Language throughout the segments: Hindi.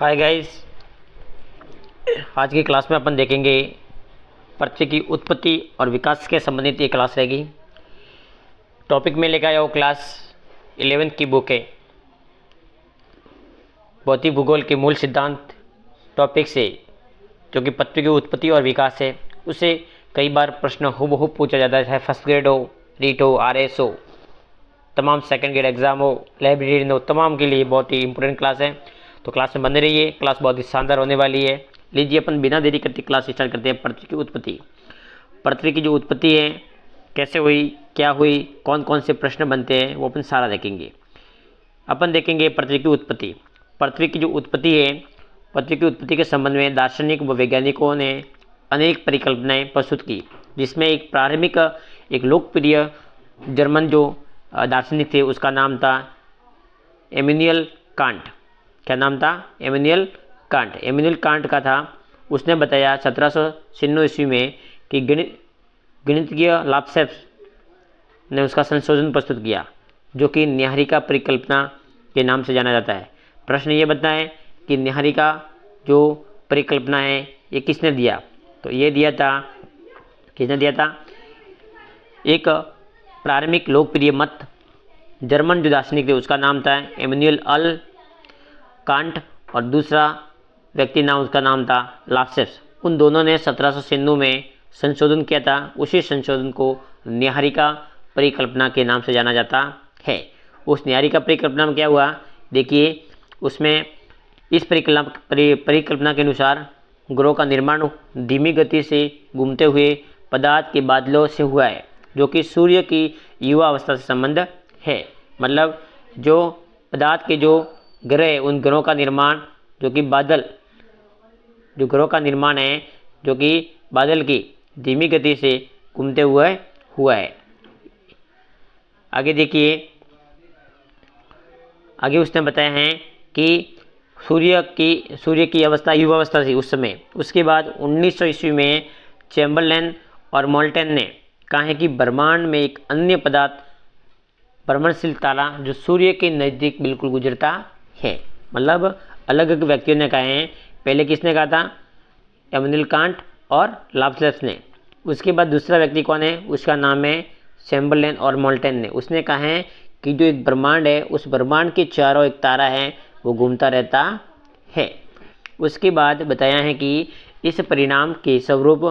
हाय गाइस, आज की क्लास में अपन देखेंगे पृथ्वी की उत्पत्ति और विकास के संबंधित ये क्लास रहेगी। टॉपिक में लेकर आया वो क्लास 11th की बुक है भौतिक भूगोल के मूल सिद्धांत टॉपिक से, जो कि पृथ्वी की उत्पत्ति और विकास है। उससे कई बार प्रश्न हूबहू पूछा जाता है, चाहे फर्स्ट ग्रेड हो, रीट हो, आरएस हो, तमाम सेकंड ग्रेड एग्जाम हो, लाइब्रेरी हो, तमाम के लिए बहुत ही इंपॉर्टेंट क्लास है। तो क्लास में बने रहिए, क्लास बहुत ही शानदार होने वाली है। लीजिए अपन बिना देरी करते क्लास स्टार्ट करते हैं। पृथ्वी की उत्पत्ति। पृथ्वी की जो उत्पत्ति है, कैसे हुई, क्या हुई, कौन कौन से प्रश्न बनते हैं, वो अपन सारा देखेंगे। अपन देखेंगे पृथ्वी की उत्पत्ति। पृथ्वी की जो उत्पत्ति है, पृथ्वी की उत्पत्ति के संबंध में दार्शनिक व वैज्ञानिकों ने अनेक परिकल्पनाएं प्रस्तुत की, जिसमें एक प्रारंभिक एक लोकप्रिय जर्मन जो दार्शनिक थे, उसका नाम था इमैनुएल कांट। क्या नाम था? Immanuel Kant. इमैनुएल कांट का था, उसने बताया 1796 ईस्वी में कि गणितज्ञ लाप्लास ने उसका संशोधन प्रस्तुत किया, जो कि न्याहारिका परिकल्पना के नाम से जाना जाता है। प्रश्न ये बताएं कि न्याहारिका जो परिकल्पना है ये किसने दिया? तो ये दिया था, किसने दिया था? एक प्रारंभिक लोकप्रिय मत जर्मन जो दार्शनिक थे, उसका नाम था इमैनुएल कांट, और दूसरा व्यक्ति नाम, उसका नाम था लाप्लास। उन दोनों ने 1796 में संशोधन किया था। उसी संशोधन को न्याहारिका परिकल्पना के नाम से जाना जाता है। उस न्याहारिका परिकल्पना में क्या हुआ, देखिए, उसमें इस परिकल्पना के अनुसार ग्रहों का निर्माण धीमी गति से घूमते हुए पदार्थ के बादलों से हुआ है, जो कि सूर्य की युवा अवस्था से संबंध है। मतलब जो पदार्थ के जो ग्रह है, उन ग्रहों का निर्माण जो कि बादल, जो ग्रहों का निर्माण है जो कि बादल की धीमी गति से घूमते हुए हुआ है। आगे देखिए, आगे उसने बताया है कि सूर्य की अवस्था युवा अवस्था थी उस समय। उसके बाद 1900 ईस्वी में चैम्बरलेन और मोल्टन ने कहा है कि ब्रह्मांड में एक अन्य पदार्थ, भ्रमणशील तारा, जो सूर्य के नज़दीक बिल्कुल गुजरता है। मतलब अलग अलग व्यक्तियों ने कहे हैं। पहले किसने कहा था? इमैनुएल कांट और लाप्लास ने। उसके बाद दूसरा व्यक्ति कौन है? उसका नाम है चैम्बरलेन और मोल्टन ने। उसने कहा है कि जो एक ब्रह्मांड है, उस ब्रह्मांड के चारों एक तारा है, वो घूमता रहता है। उसके बाद बताया है कि इस परिणाम के स्वरूप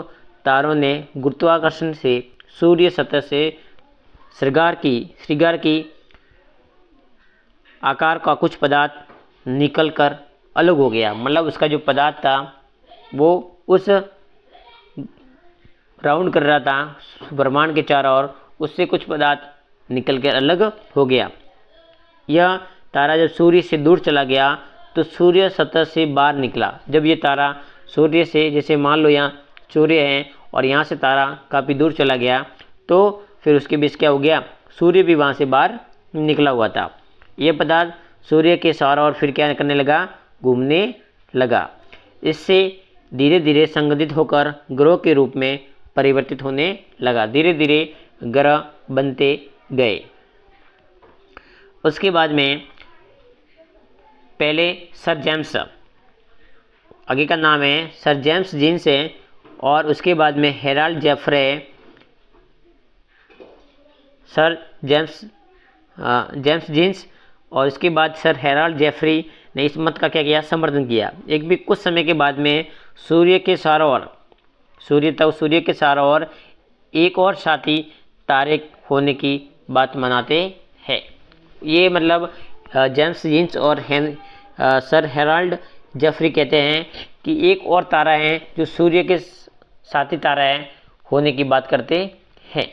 तारों ने गुरुत्वाकर्षण से सूर्य सतह से श्रृंगार की आकार का कुछ पदार्थ निकलकर अलग हो गया। मतलब उसका जो पदार्थ था वो उस राउंड कर रहा था ब्रह्मांड के चारों ओर, उससे कुछ पदार्थ निकल कर अलग हो गया। यह तारा जब सूर्य से दूर चला गया तो सूर्य सतह से बाहर निकला। जब ये तारा सूर्य से, जैसे मान लो यहाँ सूर्य है और यहाँ से तारा काफ़ी दूर चला गया, तो फिर उसके बीच क्या हो गया? सूर्य भी वहाँ से बाहर निकला हुआ था। ये पदार्थ सूर्य के चारों ओर फिर क्या करने लगा? घूमने लगा। इससे धीरे धीरे संगठित होकर ग्रह के रूप में परिवर्तित होने लगा। धीरे धीरे ग्रह बनते गए। उसके बाद में पहले सर जेम्स, आगे का नाम है सर जेम्स जीन्स है, और उसके बाद में Harold Jeffrey, sir James Jeans, और इसके बाद सर हेराल्ड जेफरी ने इस मत का क्या किया? समर्थन किया। एक भी कुछ समय के बाद में सूर्य के चारों ओर एक और साथी तारे होने की बात मनाते हैं। ये मतलब जेम्स जीन्स और सर हेराल्ड जेफरी कहते हैं कि एक और तारा है जो सूर्य के साथी तारा है होने की बात करते हैं।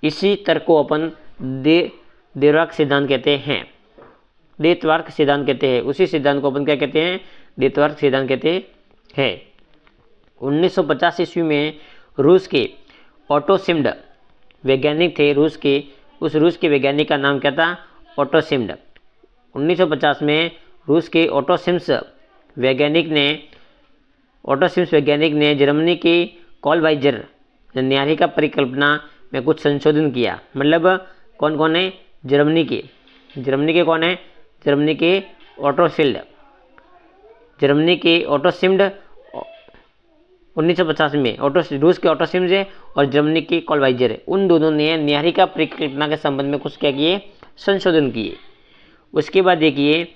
इसी तर्क को अपन द्वैतवार्क सिद्धांत कहते हैं। द्वैतवार्क सिद्धांत कहते हैं। उसी सिद्धांत को अपन क्या कहते हैं? द्वैतवार्क सिद्धांत कहते हैं। 1950 ईस्वी में रूस के ऑटो शिम्ड वैज्ञानिक थे। रूस के वैज्ञानिक का नाम क्या था? ऑटो शिम्ड। 1950 में रूस के ऑटो शिम्स वैज्ञानिक ने जर्मनी के कॉलवाइजर न्याहारिका परिकल्पना में कुछ संशोधन किया। मतलब कौन कौन है? जर्मनी के कौन है? जर्मनी के ऑटो शिम्ड जर्मनी के ऑटोसिम्ड 1950 में रूस के ऑटोसिम्स है और जर्मनी के कॉलवाइजर है, उन दोनों ने न्यायिका परिकल्पना के संबंध में कुछ क्या किए, संशोधन किए। उसके बाद देखिए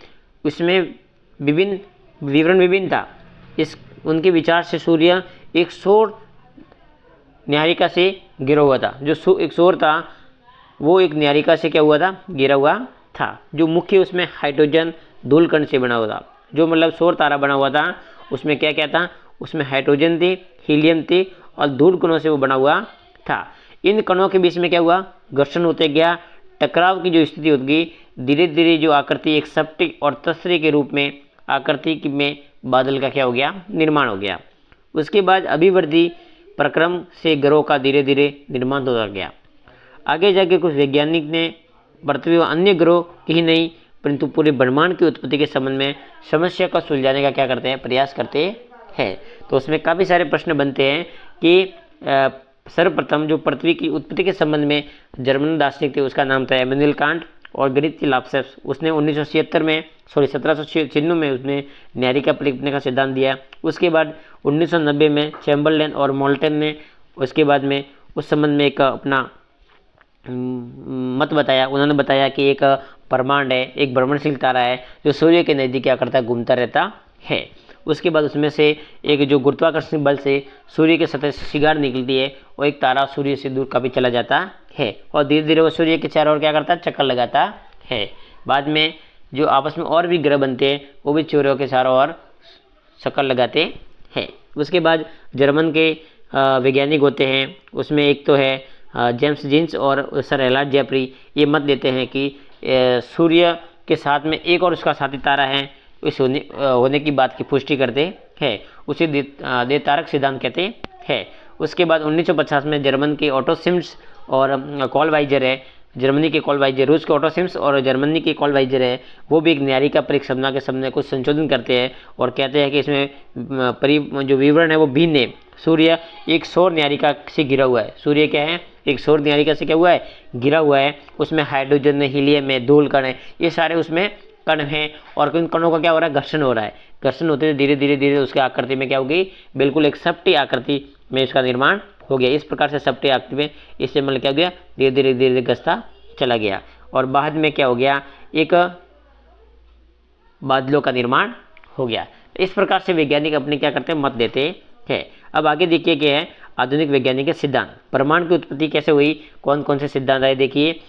उसमें विभिन्न विवरण विभिन्न था। इस उनके विचार से सूर्य एक सौर न्यायिका से घिरा हुआ था। जो एक सौर था वो एक न्यायिका से क्या हुआ था, घिरा हुआ था। जो मुख्य उसमें हाइड्रोजन धूल कण से बना हुआ था। जो मतलब सौर तारा बना हुआ था उसमें क्या क्या था, उसमें हाइड्रोजन थी, हीलियम थी और धूल कणों से वो बना हुआ था। इन कणों के बीच में क्या हुआ, घर्षण होते गया, टकराव की जो स्थिति होगी, धीरे धीरे जो आकृति एक सप्टिक और तसरे के रूप में आकृति में बादल का क्या हो गया, निर्माण हो गया। उसके बाद अभिवृद्धि प्रक्रम से ग्रहों का धीरे धीरे निर्माण होता गया। आगे जाके कुछ वैज्ञानिक ने पृथ्वी व अन्य ग्रहों की ही नहीं परंतु पूरे ब्रह्मांड की उत्पत्ति के संबंध में समस्या को सुलझाने का क्या करते हैं, प्रयास करते हैं। तो उसमें काफ़ी सारे प्रश्न बनते हैं कि सर्वप्रथम जो पृथ्वी की उत्पत्ति के संबंध में जर्मन दार्शनिक थे उसका नाम था इमैनुएल कांट और गणित की लाप्लास। उसने 1796 में उसने न्यायिका परिकल्पना का सिद्धांत दिया। उसके बाद 1990 में चैम्बरलेन और मोल्टन ने उसके बाद में उस संबंध में एक अपना मत बताया। उन्होंने बताया कि एक ब्रह्मांड है, एक भ्रमणशील तारा है जो सूर्य के नज़दीक क्या करता है, घूमता रहता है। उसके बाद उसमें से एक जो गुरुत्वाकर्षण बल से सूर्य के सतह से चिंगारी निकलती है और एक तारा सूर्य से दूर काफ़ी चला जाता है और धीरे धीरे वो सूर्य के चारों ओर क्या करता है, चक्कर लगाता है। बाद में जो आपस में और भी ग्रह बनते हैं वो भी सूर्य के चारों ओर चक्कर लगाते हैं। उसके बाद जर्मन के वैज्ञानिक होते हैं, उसमें एक तो है जेम्स जीन्स और सर एलार्ड जेफरी। ये मत देते हैं कि सूर्य के साथ में एक और उसका साथी तारा है, इस होने की बात की पुष्टि करते हैं। उसे द्वितारक सिद्धांत कहते हैं। उसके बाद 1950 में जर्मन के ऑटोसिम्स और कॉलवाइजर है, जर्मनी के कॉलवाइजर, रूस के ऑटोसिम्स और जर्मनी के कॉलवाइजर है, वो भी एक न्यायिका परिकल्पना के संबंध में कुछ संशोधन करते हैं और कहते हैं कि इसमें जो विवरण है वो भिन्न है। सूर्य एक सौर न्यायिका से घिरा हुआ है। सूर्य क्या है, एक सौर न्यायिका से क्या हुआ है, घिरा हुआ है। उसमें हाइड्रोजन है, हीलियम है, धूल कण है, ये सारे उसमें कण हैं और इन कणों का क्या हो रहा है, घर्षण हो रहा है। घर्षण होते धीरे धीरे धीरे उसकी आकृति में क्या होगी, बिल्कुल एक सप्टी आकृति में इसका निर्माण हो गया। इस प्रकार से सप्टी आकृति में इससे मतलब क्या हो गया, धीरे धीरे धीरे धीरे घसता चला गया और बाद में क्या हो गया, एक बादलों का निर्माण हो गया। इस प्रकार से वैज्ञानिक अपने क्या करते हैं, मत देते हैं। अब आगे देखिए क्या है आधुनिक वैज्ञानिक के सिद्धांत। ब्रह्मांड की उत्पत्ति कैसे हुई, कौन कौन से सिद्धांत आए, देखिए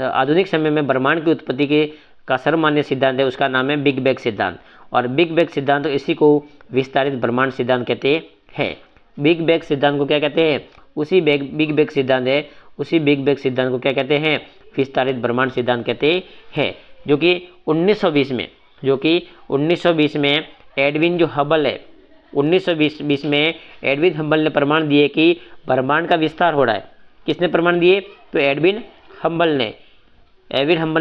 आधुनिक समय में ब्रह्मांड की उत्पत्ति के का सर्वमान्य सिद्धांत है, उसका नाम है बिग बैंग सिद्धांत। और बिग बैंग सिद्धांत तो इसी को विस्तारित ब्रह्मांड सिद्धांत कहते हैं। बिग बैंग सिद्धांत को क्या कहते हैं, उसी बिग बैंग सिद्धांत है, उसी बिग बैंग सिद्धांत को क्या कहते हैं, विस्तारित ब्रह्मांड सिद्धांत कहते हैं। जो कि 1920 में एडविन जो हबल है, 1920 में एडविन हबल ने प्रमाण दिए कि ब्रह्मांड का विस्तार हो रहा है। किसने प्रमाण दिए, तो एडविन हबल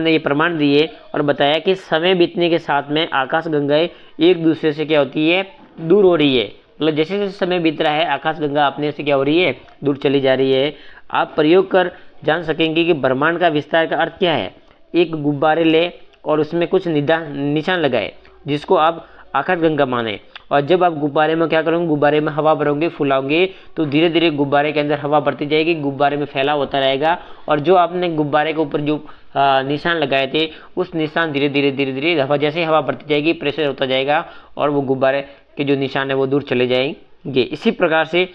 ने ये प्रमाण दिए और बताया कि समय बीतने के साथ में आकाशगंगाएं एक दूसरे से क्या होती है, दूर हो रही है। मतलब जैसे जैसे समय बीत रहा है आकाशगंगा अपने से क्या हो रही है, दूर चली जा रही है। आप प्रयोग कर जान सकेंगे कि ब्रह्मांड का विस्तार का अर्थ क्या है। एक गुब्बारे ले और उसमें कुछ निशान लगाए जिसको आप आकाशगंगा माने, और जब आप गुब्बारे में क्या करोगे, गुब्बारे में हवा भरोगे, फुलाओगे, तो धीरे धीरे गुब्बारे के अंदर हवा बढ़ती जाएगी, गुब्बारे में फैलाव होता रहेगा और जो आपने गुब्बारे के ऊपर जो निशान लगाए थे उस निशान धीरे धीरे हवा जैसे हवा बढ़ती जाएगी, प्रेशर होता जाएगा और वो गुब्बारे के जो निशान है वो दूर चले जाएंगे। इसी प्रकार से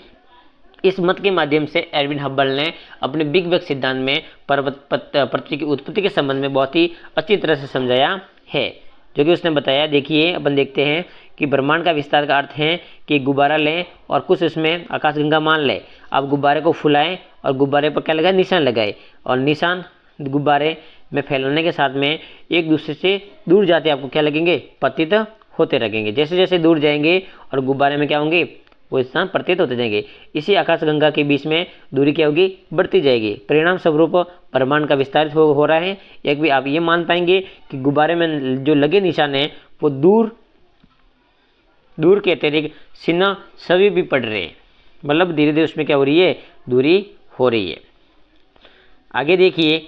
इस मत के माध्यम से एडविन हबल ने अपने बिग बैंग सिद्धांत में पृथ्वी की उत्पत्ति के संबंध में बहुत ही अच्छी तरह से समझाया है, जो कि उसने बताया। देखिए अपन देखते हैं कि ब्रह्मांड का विस्तार का अर्थ है कि गुब्बारा लें और कुछ उसमें आकाशगंगा मान लें। आप गुब्बारे को फुलाएं और गुब्बारे पर क्या लगाए, निशान लगाए, और निशान गुब्बारे में फैलाने के साथ में एक दूसरे से दूर जाते आपको क्या लगेंगे, प्रतीत होते लगेंगे। जैसे जैसे दूर जाएंगे और गुब्बारे में क्या होंगे, वो स्थान प्रतीत होते जाएंगे। इसी आकाशगंगा के बीच में दूरी क्या होगी, बढ़ती जाएगी। परिणाम स्वरूप ब्रह्मांड का विस्तारित हो रहा है। एक भी आप ये मान पाएंगे कि गुब्बारे में जो लगे निशान है वो दूर के अतिरिक्त सीना सभी भी पड़ रहे हैं, मतलब धीरे धीरे उसमें क्या हो रही है, दूरी हो रही है। आगे देखिए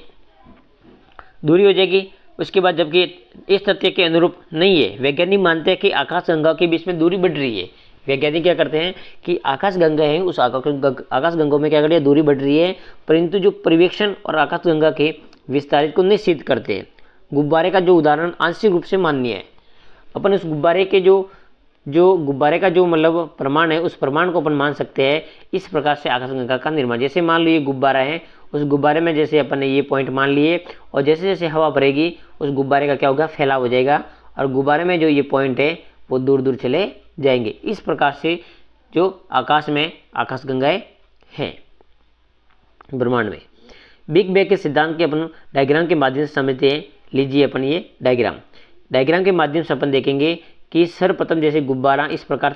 दूरी हो जाएगी उसके बाद जबकि इस तथ्य के अनुरूप नहीं है, वैज्ञानिक मानते हैं कि आकाशगंगा के बीच में दूरी बढ़ रही है। वैज्ञानिक क्या करते हैं कि आकाशगंगा है, उस आकाशगंगों में क्या कर रही है, दूरी बढ़ रही है, परंतु जो पर्यवेक्षण और आकाशगंगा के विस्तारित को नहीं सिद्ध करते हैं। गुब्बारे का जो उदाहरण आंशिक रूप से मान्य है। अपन उस गुब्बारे के जो गुब्बारे का जो मतलब प्रमाण है, उस प्रमाण को अपन मान सकते हैं इस प्रकार से आकाशगंगा का निर्माण। जैसे मान लो ये गुब्बारा है, उस गुब्बारे में जैसे अपन ने ये पॉइंट मान लिए, और जैसे जैसे हवा भरेगी उस गुब्बारे का क्या होगा, फैलाव हो जाएगा, और गुब्बारे में जो ये पॉइंट है वो दूर दूर चले जाएंगे। इस प्रकार से जो आकाश में आकाशगंगाएं हैं ब्रह्मांड में। बिग बैंग के सिद्धांत के अपन डायग्राम के माध्यम से समझते हैं। लीजिए अपन ये डायग्राम के माध्यम से अपन देखेंगे कि सर्वप्रथम जैसे गुब्बारा इस प्रकार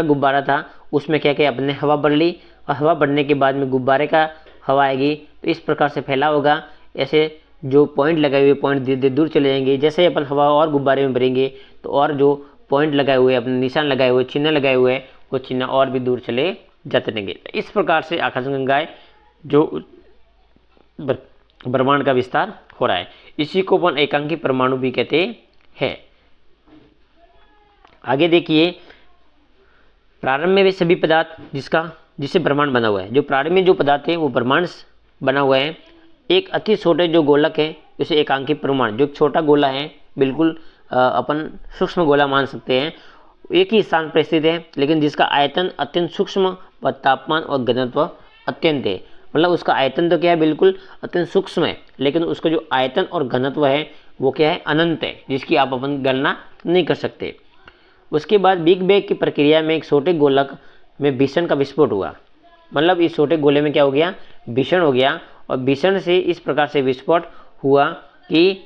गुब्बारा था, उसमें क्या क्या अपने हवा भर ली, और हवा बढ़ने के बाद में गुब्बारे का हवा आएगी तो इस प्रकार से फैला होगा। ऐसे जो पॉइंट लगाए हुए पॉइंट धीरे धीरे दूर चले जाएंगे। जैसे अपन हवा और गुब्बारे में भरेंगे तो और जो पॉइंट लगाए हुए, अपने निशान लगाए हुए, चिन्ह लगाए हुए, वो चिन्ह और भी दूर चले जाते रहेंगे। इस प्रकार से आकाशगंगाएं जो ब्रह्मांड का विस्तार हो रहा है, इसी को अपन एकांकी परमाणु भी कहते हैं। आगे देखिए, प्रारंभ में वे सभी पदार्थ जिससे ब्रह्मांड बना हुआ है। जो प्रारंभ में जो पदार्थ है वो ब्रह्मांड बना हुआ है। एक अति छोटे जो गोलक है उसे एकांकी परमाणु, जो छोटा गोला है बिल्कुल अपन सूक्ष्म गोला मान सकते हैं, एक ही स्थान पर स्थित है, लेकिन जिसका आयतन अत्यंत सूक्ष्म व तापमान और घनत्व अत्यंत है। मतलब उसका आयतन तो क्या है, बिल्कुल अत्यंत सूक्ष्म है, लेकिन उसका जो आयतन और घनत्व है वो क्या है, अनंत है, जिसकी आप अपन गणना नहीं कर सकते। उसके बाद बिग बैंग की प्रक्रिया में एक छोटे गोलक में विषण का विस्फोट हुआ। मतलब इस छोटे गोले में क्या हो गया, विषण हो गया, और विषण से इस प्रकार से विस्फोट हुआ कि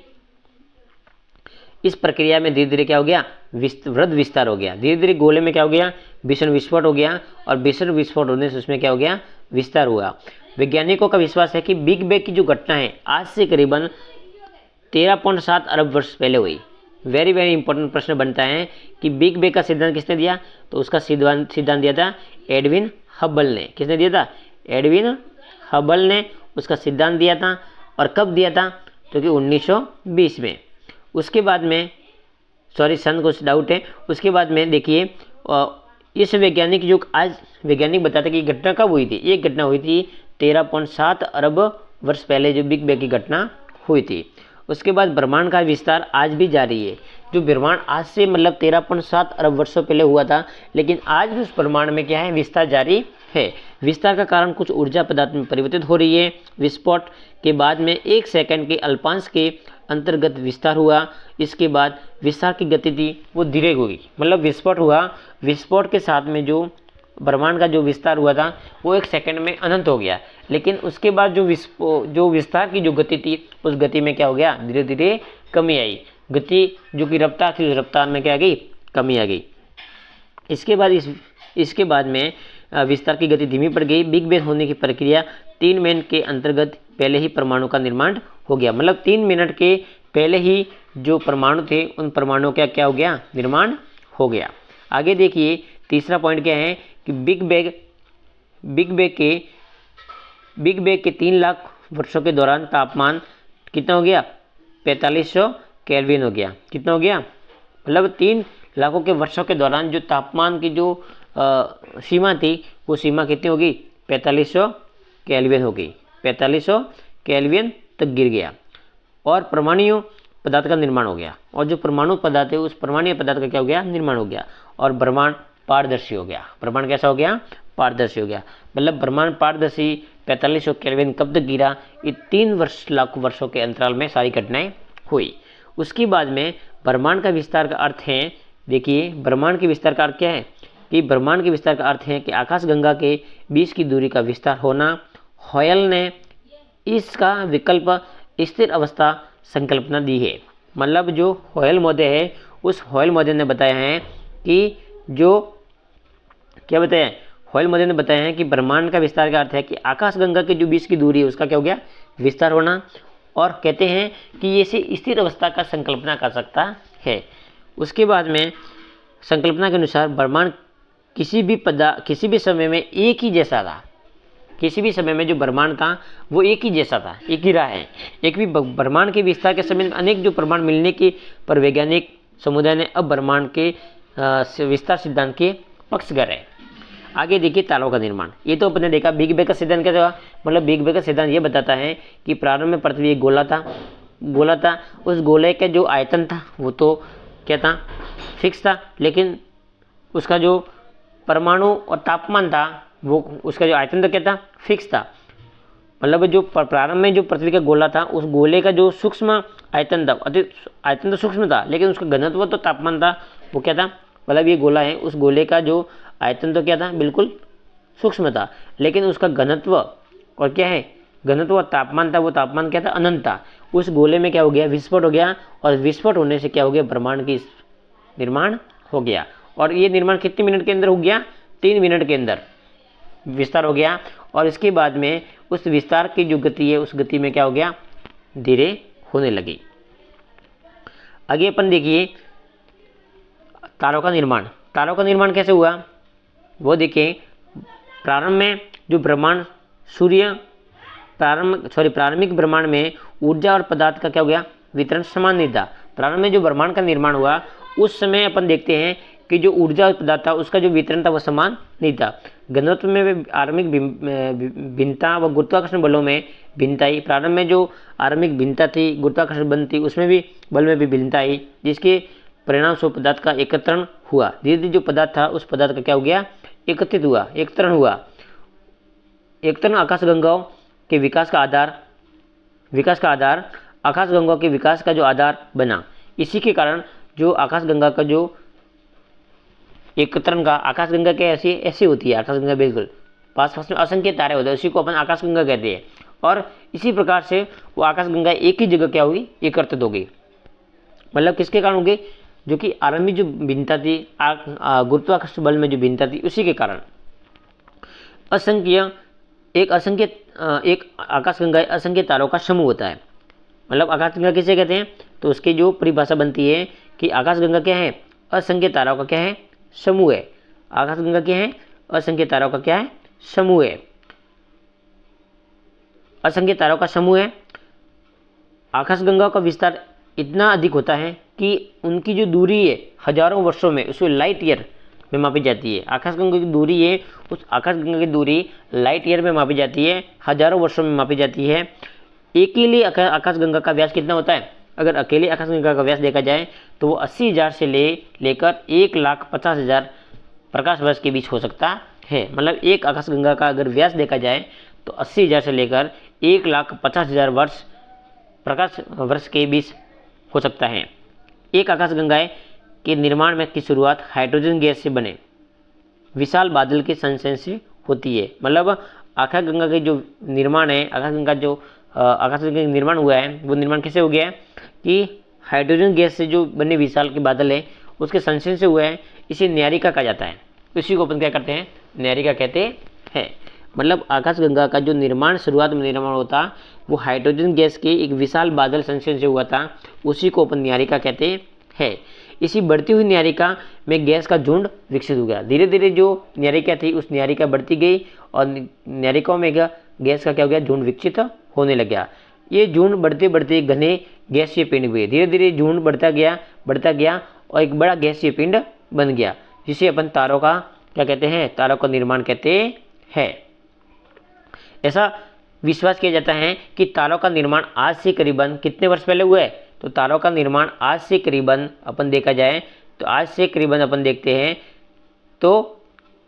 इस प्रक्रिया में धीरे धीरे क्या हो गया, वृहद विस्तार हो गया। धीरे धीरे गोले में क्या हो गया, विषण विस्फोट हो गया, और विषण विस्फोट होने से उसमें क्या हो गया, विस्तार हुआ। वैज्ञानिकों का विश्वास है कि बिग बैंग की जो घटना है आज से करीबन 13.7 अरब वर्ष पहले हुई। वेरी वेरी इंपॉर्टेंट प्रश्न बनता है कि बिग बैंग का सिद्धांत किसने दिया, तो उसका सिद्धांत दिया था एडविन हबल ने। किसने दिया था, एडविन हबल ने उसका सिद्धांत दिया था। और कब दिया था, तो कि 1920 में। उसके बाद में सन कुछ डाउट है। उसके बाद में देखिए, इस वैज्ञानिक जो आज वैज्ञानिक बताते कि घटना कब हुई थी, ये घटना हुई थी 13.7 अरब वर्ष पहले जो बिग बैंग की घटना हुई थी। उसके बाद ब्रह्मांड का विस्तार आज भी जारी है। जो ब्रह्मांड आज से मतलब 13.7 अरब वर्षों पहले हुआ था, लेकिन आज भी उस ब्रह्मांड में क्या है, विस्तार जारी है। विस्तार का कारण कुछ ऊर्जा पदार्थ में परिवर्तित हो रही है। विस्फोट के बाद में 1 सेकंड के अल्पांश के अंतर्गत विस्तार हुआ। इसके बाद विस्तार की गति थी वो धीरे हुई, मतलब विस्फोट हुआ, विस्फोट के साथ में जो ब्रह्मांड का जो विस्तार हुआ था वो 1 सेकंड में अनंत हो गया। लेकिन उसके बाद जो विस्तार की जो गति थी उस गति में क्या हो गया, धीरे धीरे कमी आई। गति जो कि रफ्तार थी, उस रफ्तार में क्या आ गई, कमी आ गई। इसके बाद में विस्तार की गति धीमी पड़ गई। बिग बैंग होने की प्रक्रिया 3 मिनट के अंतर्गत पहले ही परमाणु का निर्माण हो गया। मतलब 3 मिनट के पहले ही जो परमाणु थे उन परमाणुओं का क्या हो गया, निर्माण हो गया। आगे देखिए, तीसरा पॉइंट क्या है कि बिग बैंग के 3 लाख वर्षों के दौरान तापमान कितना हो गया, 4500 केल्विन हो गया। कितना हो गया, मतलब 3 लाखों के वर्षों के दौरान जो तापमान की जो सीमा थी वो सीमा कितनी होगी, 4500 केल्विन हो गई। 4500 केल्विन तक गिर गया और परमाणु पदार्थ का निर्माण हो गया। और जो परमाणु पदार्थ है उस परमाणु पदार्थ का क्या हो गया, निर्माण हो गया, और ब्रह्मांड पारदर्शी हो गया। ब्रह्मांड कैसा हो गया, पारदर्शी हो गया। मतलब ब्रह्मांड पारदर्शी 4500 केल्विन कब तक गिरा, ये 3 लाख वर्षों के अंतराल में सारी घटनाएं हुई। उसके बाद में ब्रह्मांड का विस्तार का अर्थ है, देखिए ब्रह्मांड के विस्तार का अर्थ क्या है कि ब्रह्मांड के विस्तार का अर्थ है कि आकाशगंगा के बीच की दूरी का विस्तार होना। हॉयल ने इसका विकल्प स्थिर अवस्था संकल्पना दी है। मतलब जो हॉयल महोदय है उस हॉयल महोदय ने बताया है कि जो क्या बताया है, हॉयल महोदय ने बताया है कि ब्रह्मांड का विस्तार का अर्थ है कि आकाशगंगा के जो बीच की दूरी है उसका क्या हो गया, विस्तार होना। और कहते हैं कि ये से स्थिर अवस्था का संकल्पना कर सकता है। उसके बाद में संकल्पना के अनुसार ब्रह्मांड किसी भी समय में एक ही जैसा था। किसी भी समय में जो ब्रह्मांड था वो एक ही जैसा था, एक ही रहा है। एक भी ब्रह्मांड के विस्तार के समय में अनेक जो प्रमाण मिलने के पर वैज्ञानिक समुदाय ने अब ब्रह्मांड के विस्तार सिद्धांत के पक्षधर है। आगे देखिए तारों का निर्माण। ये तो अपने देखा बिग बैंग का सिद्धांत क्या था, मतलब बिग बैंग का सिद्धांत ये बताता है कि प्रारंभ में पृथ्वी एक गोला था, उस गोले का जो आयतन था वो तो क्या था, फिक्स था, लेकिन उसका जो परमाणु और तापमान था वो, उसका जो आयतन था क्या था, फिक्स था। मतलब जो प्रारंभ में जो पृथ्वी का गोला था उस गोले का जो सूक्ष्म आयतन था, आयतन तो सूक्ष्म था लेकिन उसका घनत्व तो तापमान था वो क्या था, मतलब ये गोला है, उस गोले का जो आयतन तो क्या था, बिल्कुल सूक्ष्म था, लेकिन उसका घनत्व और क्या है, घनत्व और तापमान था, वो तापमान क्या था, अनंत था। उस गोले में क्या हो गया, विस्फोट हो गया, और विस्फोट होने से क्या हो गया, ब्रह्मांड की निर्माण हो गया। और ये निर्माण कितने मिनट के अंदर हो गया, 3 मिनट के अंदर विस्तार हो गया। और इसके बाद में उस विस्तार की जो गति है उस गति में क्या हो गया, धीरे होने लगी। आगे अपन देखिए तारों का निर्माण। तारों का निर्माण कैसे हुआ वो देखिए। प्रारंभ में जो ब्रह्मांड सूर्य प्रारंभिक ब्रह्मांड में ऊर्जा और पदार्थ का क्या हो गया, वितरण समान नहीं था। प्रारंभ में जो ब्रह्मांड का निर्माण हुआ उस समय अपन देखते हैं कि जो ऊर्जा और पदार्थ था उसका जो वितरण था वो समान नहीं था। घनत्व में आरंभिक भिन्नता व गुरुत्वाकर्षण बलों में भिन्नता आई। प्रारंभ में जो आरंभिक भिन्नता थी, गुरुत्वाकर्षण बल थी, उसमें भी बल में भी भिन्नता आई, जिसके परिणाम स्वरूप पदार्थ का एकत्रण हुआ। धीरे धीरे जो पदार्थ था उस पदार्थ का क्या हो गया, एकत्रित हुआ, एकत्रण हुआ। एकत्रण आकाशगंगाओं के विकास का आधार आकाशगंगाओं के विकास का जो आधार बना। इसी के कारण जो आकाशगंगा का जो एकत्रण का, आकाशगंगा क्या ऐसी होती है, आकाशगंगा बिल्कुल पास में असंख्य तारे होते हैं, उसी को अपन आकाशगंगा कहते हैं। और इसी प्रकार से वो आकाशगंगा एक ही जगह क्या होगी, एकत्रित होगी। मतलब किसके कारण होगी, जो कि आरंभिक जो भिन्नता थी, गुरुत्वाकर्षण बल में जो भिन्नता थी, उसी के कारण एक आकाशगंगा असंख्य तारों का समूह होता है। मतलब आकाशगंगा किसे कहते हैं, तो उसकी जो परिभाषा बनती है कि आकाशगंगा क्या है, असंख्य तारों का क्या है, समूह है। आकाशगंगा क्या है, असंख्य तारों का क्या है, समूह है, असंख्य तारों का समूह है। आकाशगंगा का विस्तार इतना अधिक होता है कि उनकी जो दूरी है हजारों वर्षों में, उसको लाइट ईयर में मापी जाती है। आकाशगंगा की दूरी है, उस आकाशगंगा की दूरी लाइट ईयर में मापी जाती है, हजारों वर्षों में मापी जाती है। अकेले आकाशगंगा का व्यास कितना होता है, अगर अकेले आकाशगंगा का व्यास देखा जाए तो वो 80,000 से लेकर 1,50,000 प्रकाश वर्ष के बीच हो सकता है। मतलब एक आकाशगंगा का अगर व्यास देखा जाए तो 80,000 से लेकर 1,50,000 प्रकाश वर्ष के बीच हो सकता है। एक आकाशगंगा के निर्माण में की शुरुआत हाइड्रोजन गैस से बने विशाल बादल के संचयन से होती है। मतलब आकाशगंगा के जो निर्माण है, आकाशगंगा का निर्माण हुआ है, वो निर्माण कैसे हो गया है कि हाइड्रोजन गैस से जो बने विशाल के बादल है उसके संचयन से हुआ है। इसे न्यायिका कहा जाता है। इसी को अपन क्या करते हैं, न्यायिका कहते हैं। मतलब आकाशगंगा का जो निर्माण शुरुआत में निर्माण होता वो हाइड्रोजन गैस के एक विशाल बादल संचयन से हुआ था, उसी को अपन न्यायिका कहते हैं। इसी बढ़ती हुई न्यायिका में गैस का झुंड विकसित हो गया। धीरे धीरे जो न्यायिका थी उस न्यायिका बढ़ती गई और न्यायिकाओं में गैस का क्या हो गया, झुंड विकसित होने लग गया। ये झुंड बढ़ते बढ़ते घने गैसीय पिंड हुए। धीरे धीरे झुंड बढ़ता गया और एक बड़ा गैसीय पिंड बन गया, जिसे अपन तारों का क्या कहते हैं, तारों का निर्माण कहते हैं। ऐसा विश्वास किया जाता है कि तारों का निर्माण आज से करीबन कितने वर्ष पहले हुआ है, तो तारों का निर्माण आज से करीबन अपन देखा जाए तो आज से करीबन अपन देखते हैं तो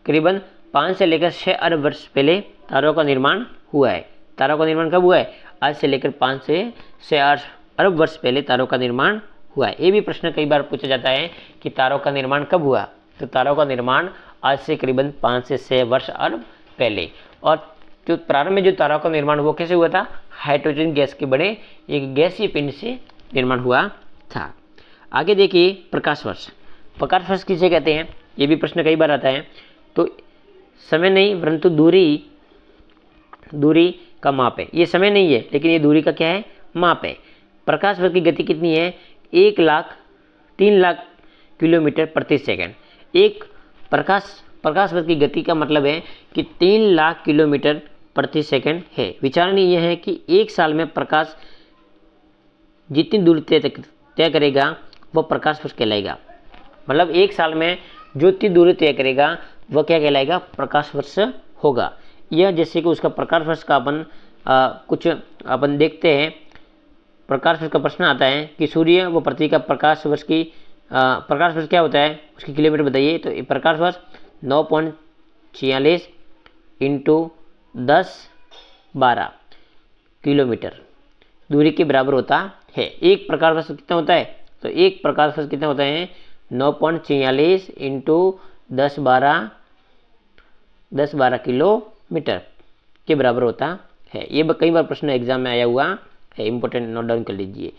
करीबन 5 से लेकर 6 अरब वर्ष पहले तारों का निर्माण हुआ है। तारों का निर्माण कब हुआ है, आज से लेकर 5 से 6 अरब वर्ष पहले तारों का निर्माण हुआ है। ये भी प्रश्न कई बार पूछा जाता है कि तारों का निर्माण कब हुआ, तो तारों का निर्माण आज से करीबन 5 से 6 वर्ष अरब पहले। और जो प्रारंभ में जो तारों का निर्माण वो कैसे हुआ था, हाइड्रोजन गैस के बड़े एक गैसीय पिंड से निर्माण हुआ था। आगे देखिए प्रकाश वर्ष। प्रकाश वर्ष किसे कहते हैं, ये भी प्रश्न कई बार आता है। तो समय नहीं परंतु दूरी का माप है। ये समय नहीं है लेकिन ये दूरी का क्या है, माप है। प्रकाश वर्ष की गति कितनी है, 3 लाख किलोमीटर प्रति सेकंड। एक प्रकाश वर्ष की गति का मतलब है कि 3 लाख किलोमीटर प्रति सेकंड है। विचारण यह है कि एक साल में प्रकाश जितनी दूरी तय करेगा वह प्रकाश वर्ष कहलाएगा। मतलब एक साल में जो इतनी दूरी तय करेगा वह क्या कहलाएगा, प्रकाश वर्ष होगा। यह जैसे कि उसका प्रकाश वर्ष का कुछ अपन देखते हैं। प्रकाश वर्ष का प्रश्न आता है कि सूर्य व पृथ्वी का प्रकाश वर्ष प्रकाश वर्ष क्या होता है, उसकी किलोमीटर बताइए। तो प्रकाश वर्ष 9.46 इंटू 10-12 किलोमीटर दूरी के बराबर होता है। एक प्रकाश वर्ष कितना होता है, तो एक प्रकाश वर्ष कितना होता है 9.46 इंटू 10-12 किलोमीटर के बराबर होता है। ये कई बार प्रश्न एग्जाम में आया हुआ है, इंपॉर्टेंट, नोट डाउन कर लीजिए।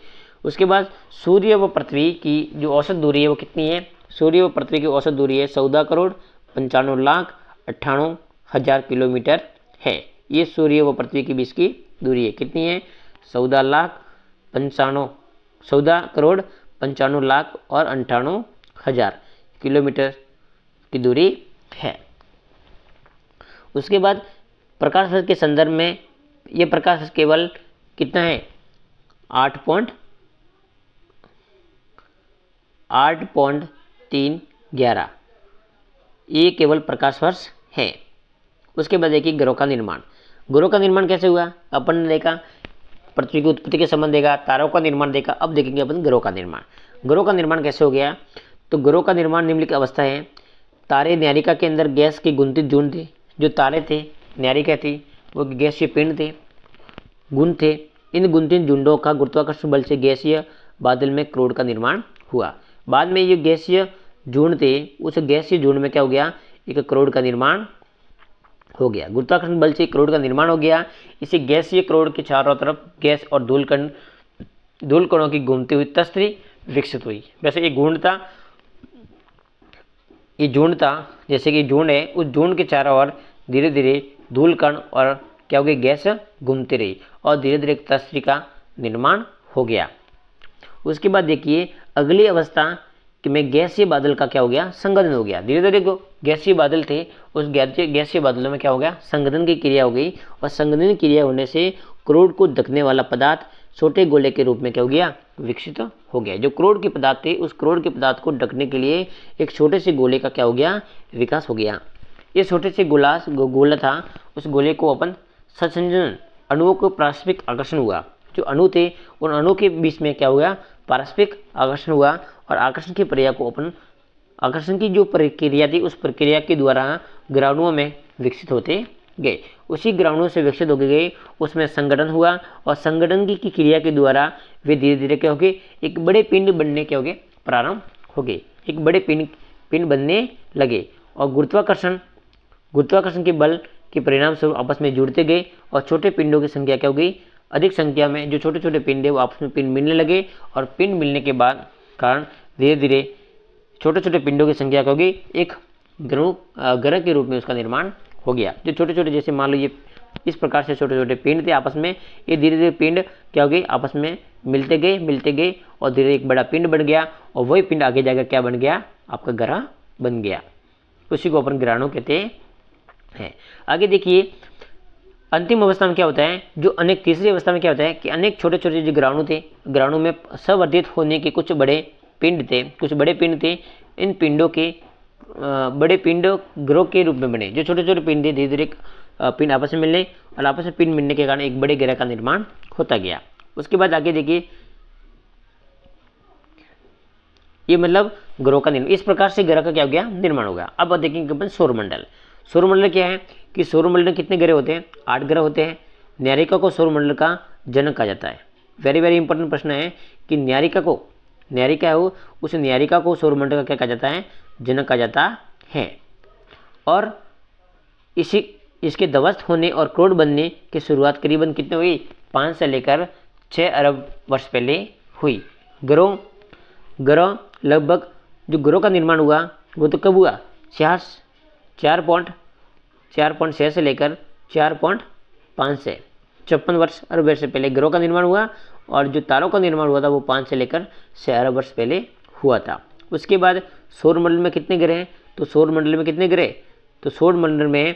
उसके बाद सूर्य व पृथ्वी की जो औसत दूरी है वो कितनी है। सूर्य व पृथ्वी की औसत दूरी है 14,95,98,000 किलोमीटर है। ये सूर्य व पृथ्वी के बीच की दूरी है, कितनी है 14,95,98,000 किलोमीटर की दूरी है। उसके बाद प्रकाश वर्ष के संदर्भ में यह प्रकाश वर्ष केवल कितना है 8.311, ये केवल प्रकाश वर्ष है। उसके बाद देखिए ग्रहों का निर्माण। ग्रहों का निर्माण कैसे हुआ, अपन ने देखा पृथ्वी की उत्पत्ति के संबंध देखा, तारों का निर्माण देखा। अब देखेंगे अपन ग्रहों का निर्माण। ग्रहों का निर्माण कैसे हो गया, तो ग्रहों का निर्माण निम्नलिखित अवस्था है। तारे न्यायिका के अंदर गैस के गुंथित झुंड थे। जो तारे थे, न्यायिका थी, वो गैसीय पिंड थे, गुण थे। इन गुंथित झुंडों का गुरुत्वाकर्षण बल से गैसीय बादल में क्राउड का निर्माण हुआ। बाद में ये गैसीय झुंड थे, उस गैसीय झुंड में क्या हो गया, एक क्राउड का निर्माण हो गया। गुरुत्वाकर्षण बल से क्राउड का निर्माण हो गया। इसी गैसीय क्राउड के चारों तरफ गैस और धूल कणों की घूमती हुई तस्वीर विकसित हुई। वैसे ये झुंड था, जैसे कि झुंड है, उस झुंड के चारों ओर धीरे धीरे धूल कण और क्या हो गई, गैस घूमती रही और धीरे धीरे एक तस्वीर का निर्माण हो गया। उसके बाद देखिए अगली अवस्था कि में गैसीय बादल का क्या हो गया, संघनन हो गया। धीरे धीरे गैसीय बादल थे, उस गैसीय बादलों में क्या हो गया, संघनन की क्रिया हो गई। और संघनन की क्रिया होने से क्राउड को ढकने वाला पदार्थ छोटे गोले के रूप में क्या हो गया, विकसित हो गया। जो क्राउड के पदार्थ थे, उस क्राउड के पदार्थ को ढकने के लिए एक छोटे से गोले का क्या हो गया, विकास हो गया। ये छोटे से गोला था, उस गोले को अपन संसंजन अणुओं को पारस्परिक आकर्षण हुआ। जो अणु थे उन अणु के बीच में क्या हुआ, पारस्परिक आकर्षण हुआ। और आकर्षण की प्रक्रिया को अपन आकर्षण की जो प्रक्रिया थी, उस प्रक्रिया के द्वारा ग्रहाणुओं में विकसित होते गए। उसी ग्रहाणुओं से विकसित हो गए, उसमें संगठन हुआ। और संगठन की क्रिया के द्वारा वे धीरे धीरे क्या हो गए, एक बड़े पिंड बनने के हो गए, प्रारंभ हो गए। एक बड़े पिंड बनने लगे और गुरुत्वाकर्षण के बल के परिणाम स्वरूप आपस में जुड़ते गए। और छोटे पिंडों की संख्या क्या हो गई, अधिक संख्या में जो छोटे छोटे पिंड है वो आपस में पिंड मिलने लगे। और पिंड मिलने के बाद कारण धीरे धीरे छोटे छोटे पिंडों की संख्या क्या होगी, एक ग्रह के रूप में उसका निर्माण हो गया। जो छोटे छोटे, जैसे मान लो ये इस प्रकार से छोटे छोटे पिंड थे आपस में, ये धीरे धीरे पिंड क्या हो गई, आपस में मिलते गए और धीरे एक बड़ा पिंड बन गया। और वही पिंड आगे जाकर क्या बन गया, आपका ग्रह बन गया। उसी को अपन ग्रहाणु कहते हैं। आगे देखिए अंतिम अवस्था में क्या होता है, जो अनेक तीसरी अवस्था में क्या होता है कि अनेक छोटे छोटे जो ग्रहाणु थे, ग्रहाणु में संवर्धित होने के कुछ बड़े पिंड थे। इन पिंडों के बड़े पिंड ग्रह के रूप में बने। जो छोटे छोटे पिंड थे, धीरे धीरे पिंड आपस में मिलने और आपस में पिंड मिलने के कारण एक बड़े ग्रह का निर्माण होता गया। उसके बाद आगे देखिए, ये मतलब ग्रहों का निर्माण, इस प्रकार से ग्रह का क्या हो गया, निर्माण होगा। अब देखेंगे अपन सौरमंडल। सौरमंडल क्या है कि सौरमंडल में कितने ग्रह होते हैं, 8 ग्रह होते हैं। न्यायिका को सौरमंडल का जनक कहा जाता है। वेरी वेरी इंपॉर्टेंट प्रश्न है कि न्यायिका हो, उस न्यायिका को सौरमंडल का क्या कहा जाता है, जनक कहा जाता है। और इसके ध्वस्त होने और क्राउड बनने की शुरुआत करीबन कितने हुई, 5 से लेकर 6 अरब वर्ष पहले हुई। ग्रह लगभग जो ग्रहों का निर्माण हुआ वो तो कब हुआ, 4.6 से लेकर 4.5 से 56 अरब वर्ष से पहले ग्रहों का निर्माण हुआ। और जो तारों का निर्माण हुआ था वो 5 से लेकर 6 अरब वर्ष पहले हुआ था। उसके बाद सौरमंडल में कितने ग्रह हैं, तो सौरमंडल में कितने ग्रह, तो सौरमंडल में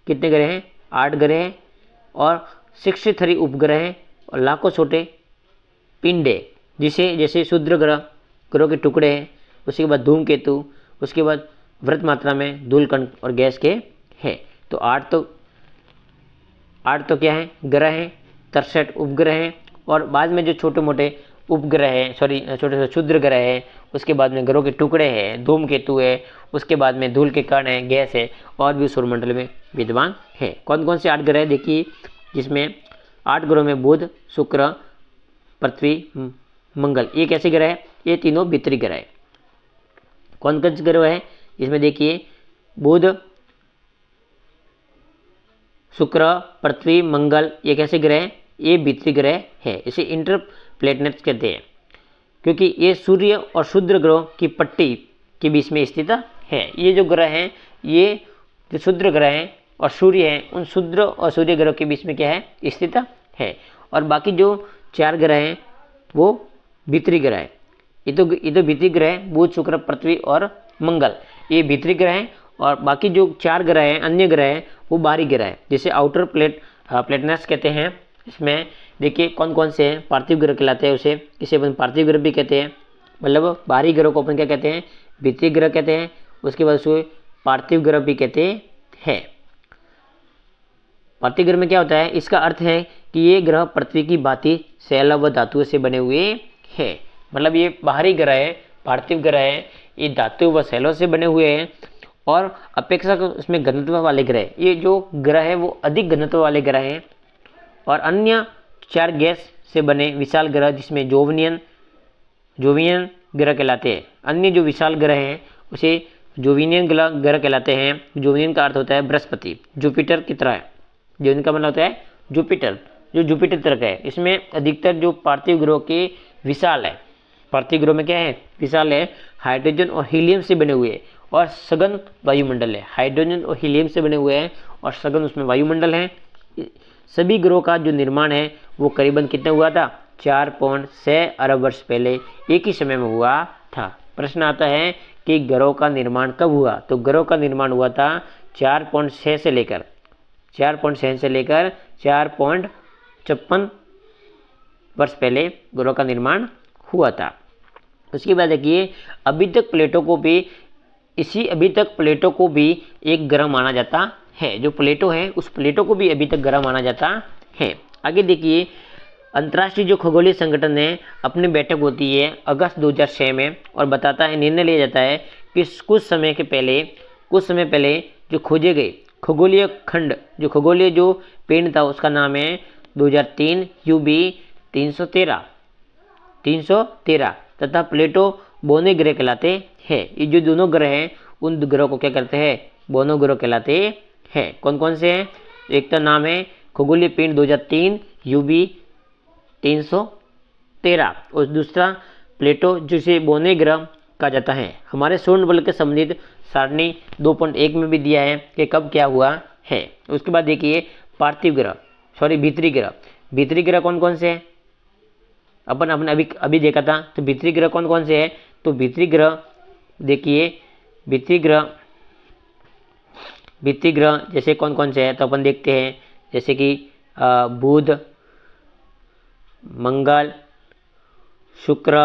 कितने ग्रह हैं, 8 ग्रह हैं। और 63 उपग्रह हैं और लाखों छोटे पिंड है, जिसे जैसे क्षुद्र ग्रहों के टुकड़े हैं, उसके बाद धूमकेतु, उसके बाद वृत्त मात्रा में धूलकण और गैस के हैं। तो 8 तो क्या है, ग्रह हैं, 63 उपग्रह हैं और बाद में जो छोटे मोटे उपग्रह हैं, छोटे छोटे क्षुद्र ग्रह है, उसके बाद में ग्रहों के टुकड़े हैं, धूमकेतु है, उसके बाद में धूल के कण है, गैस है और भी सौरमंडल में विद्यमान है। कौन कौन से 8 ग्रह देखिए, जिसमें 8 ग्रहों में बुध, शुक्र, पृथ्वी, मंगल, ये कैसे ग्रह है, ये तीनों भीतरी ग्रह है। कौन कौन से ग्रह है, इसमें देखिए बुध, शुक्र, पृथ्वी, मंगल, ये कैसे ग्रह है, ये भीतरी ग्रह है, इसे इंटर प्लेनेट्स कहते हैं, क्योंकि ये सूर्य और क्षुद्र ग्रहों की पट्टी के बीच में स्थित है। ये जो ग्रह हैं, ये जो क्षुद्र ग्रह हैं और सूर्य हैं, उन क्षुद्र और सूर्य ग्रहों के बीच में क्या है, स्थित है। और बाकी जो 4 ग्रह हैं वो भीतरी ग्रह है। ये तो भीतरी ग्रह है, बुध, शुक्र, पृथ्वी और मंगल, ये भीतरी ग्रह हैं। और बाकी जो 4 ग्रह हैं, अन्य ग्रह हैं, वो बाहरी ग्रह है, जिसे आउटर प्लेनेट्स कहते हैं। इसमें देखिए कौन कौन से हैं, पार्थिव ग्रह कहलाते हैं, इसे अपन पार्थिव ग्रह भी कहते हैं, मतलब बाहरी ग्रह को अपन क्या कहते हैं, भीतरी ग्रह कहते हैं। उसके बाद उसे पार्थिव ग्रह भी कहते हैं। पार्थिव ग्रह में क्या होता है, इसका अर्थ है कि ये ग्रह पृथ्वी की भांति शैल व धातुओं से बने हुए हैं, मतलब ये बाहरी ग्रह है, पार्थिव ग्रह है, ये धातु व शैलों से बने हुए हैं और अपेक्षाकृत उसमें घनत्व वाले ग्रह, ये जो ग्रह है वो अधिक घनत्व वाले ग्रह हैं। और अन्य 4 गैस से बने विशाल ग्रह, जिसमें जोवियन ग्रह कहलाते हैं। अन्य जो विशाल ग्रह हैं उसे जोवियन ग्रह कहलाते हैं। जोवियन का अर्थ होता है बृहस्पति, जुपिटर की तरह है। जोवियन का मतलब होता है जुपिटर, जो जुपिटर तरह का है। इसमें अधिकतर जो पार्थिव ग्रह के विशाल है, पार्थिव ग्रह में क्या है, विशाल है, हाइड्रोजन और हीलियम से बने हुए और सघन वायुमंडल है। हाइड्रोजन और हीलियम से बने हुए हैं और सघन उसमें वायुमंडल है। सभी ग्रहों का जो निर्माण है वो करीबन कितना हुआ था, 4.6 अरब वर्ष पहले एक ही समय में हुआ था। प्रश्न आता है कि ग्रहों का निर्माण कब हुआ, तो ग्रहों का निर्माण हुआ था 4.6 से लेकर 4.56 वर्ष पहले ग्रहों का निर्माण हुआ था। उसके बाद देखिए अभी तक प्लेटो को भी एक ग्रह माना जाता है। जो प्लेटो है उस प्लेटो को भी अभी तक ग्रह माना जाता है। आगे देखिए अंतर्राष्ट्रीय जो खगोलीय संगठन है, अपनी बैठक होती है अगस्त 2006 में और बताता है, निर्णय लिया जाता है कि कुछ समय पहले जो खोजे गए खगोलीय खंड, जो खगोलीय जो पिंड था उसका नाम है 2003 UB 313 तथा प्लेटो बोने ग्रह कहलाते हैं। ये जो दोनों ग्रह हैं उन ग्रहों को क्या करते हैं, बोनो ग्रह कहलाते हैं। कौन कौन से हैं, एक का नाम है खगोलीय पिंड 2003 UB 313 और दूसरा प्लेटो, जिसे बोने ग्रह कहा जाता है। हमारे सौरमंडल के संबंधित सारणी 2.1 में भी दिया है कि कब क्या हुआ है। उसके बाद देखिए पार्थिव ग्रह, भीतरी ग्रह कौन कौन से हैं, अपन अभी देखा था। तो भीतरी ग्रह कौन कौन से हैं, तो भीतरी ग्रह देखिए, भीतरी ग्रह जैसे कौन कौन से हैं, तो अपन देखते हैं जैसे कि बुध, मंगल, शुक्र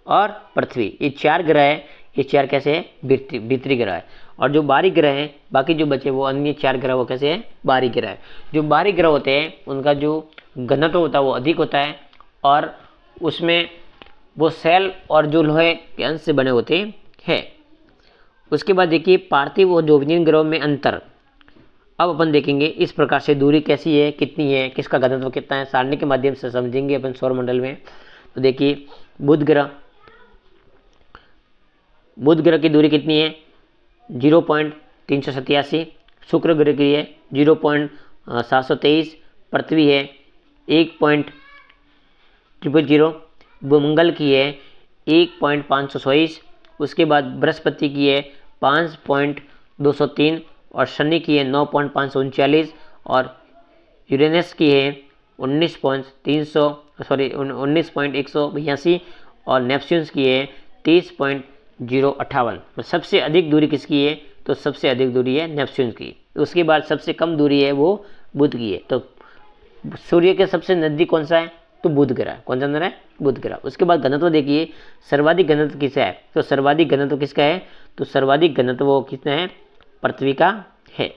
और पृथ्वी, ये 4 ग्रह है। ये 4 कैसे है, भीतरी ग्रह है। और जो बाहरी ग्रह हैं, बाकी जो बचे वो अन्य 4 ग्रह वो कैसे हैं, बाहरी ग्रह है। जो बाहरी ग्रह होते हैं उनका जो घनत्व होता है वो अधिक होता है और उसमें वो सेल और जो लोहे के अंश से बने होते हैं। उसके बाद देखिए पार्थिव और जोवियन ग्रहों में अंतर। अब अपन देखेंगे इस प्रकार से दूरी कैसी है, कितनी है, किसका घनत्व कितना है, सारणी के माध्यम से समझेंगे अपन सौरमंडल में। तो देखिए बुध ग्रह की दूरी कितनी है, 0.387, शुक्र ग्रह की है 0.723, पृथ्वी है 1.000, मंगल की है 1.524, उसके बाद बृहस्पति की है 5.203 और शनि की है 9.539 और यूरेनस की है 19.182 और नेपच्यून्स की है 30.058। सबसे अधिक दूरी किसकी है, तो सबसे अधिक दूरी है नेपच्यून की। उसके बाद सबसे कम दूरी है वो बुध की है। तो सूर्य के सबसे नजदीक कौन सा है? तो बुध ग्रह। कौन सा नंबर है? बुध ग्रह। उसके बाद घनत्व देखिए, सर्वाधिक घनत्व किसका है? तो सर्वाधिक घनत्व किसका है? तो सर्वाधिक घनत्व वो कितना है? पृथ्वी का है।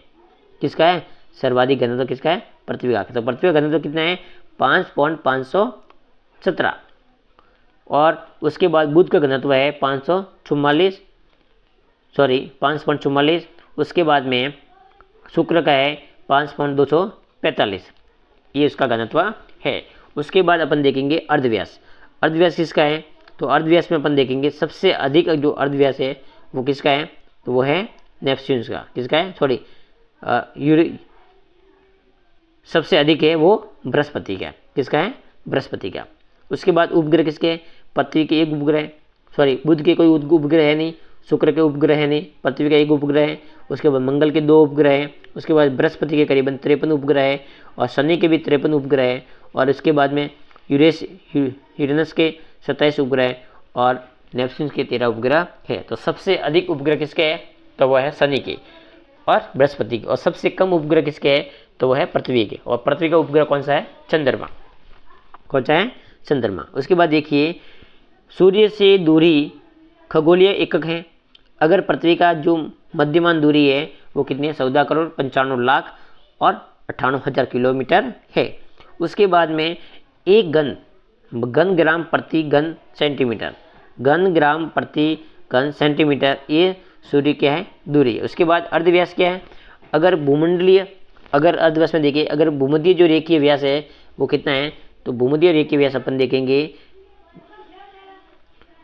किसका है? सर्वाधिक घनत्व किसका है? पृथ्वी का। तो पृथ्वी का घनत्व कितना है? 5.517। और उसके बाद बुध का घनत्व है 5.44। उसके बाद में शुक्र का है 5.245। ये उसका घनत्व है। उसके बाद अपन देखेंगे अर्धव्यास। अर्धव्यास किसका है? तो अर्धव्यास में अपन देखेंगे सबसे अधिक जो अर्धव्यास है वो किसका है? तो वो है नेपच्यून का। किसका है? सबसे अधिक है वो बृहस्पति का। किसका है? बृहस्पति का। उसके बाद उपग्रह किसके हैं? पृथ्वी के एक उपग्रह, बुध के कोई उपग्रह है नहीं, शुक्र के उपग्रह है नहीं, पृथ्वी का एक उपग्रह है। उसके बाद मंगल के 2 उपग्रह हैं। उसके बाद बृहस्पति के करीबन 53 उपग्रह है और शनि के भी 53 उपग्रह है। और उसके बाद में यूरेनस के 27 उपग्रह और नेपच्यून के 13 उपग्रह है। तो सबसे अधिक उपग्रह किसके हैं? तो वह है शनि के और बृहस्पति के। और सबसे कम उपग्रह किसके हैं? तो वह है पृथ्वी के। और पृथ्वी का उपग्रह कौन सा है? चंद्रमा। कौन सा है? चंद्रमा। उसके बाद देखिए, सूर्य से दूरी खगोलीय एकक है। अगर पृथ्वी का जो मध्यमान दूरी है वो कितनी है? 14,95,00,000 और 98,000 किलोमीटर है। उसके बाद में एक घन ग्राम प्रति घन सेंटीमीटर, घन ग्राम प्रति घन सेंटीमीटर, ये सूर्य क्या है? दूरी है। उसके बाद अर्धव्यास क्या है? अगर अर्धव्यास में देखिए, अगर भूमध्य जो रेखीय व्यास है वो कितना है? तो भूमध्य रेखीय व्यास अपन देखेंगे,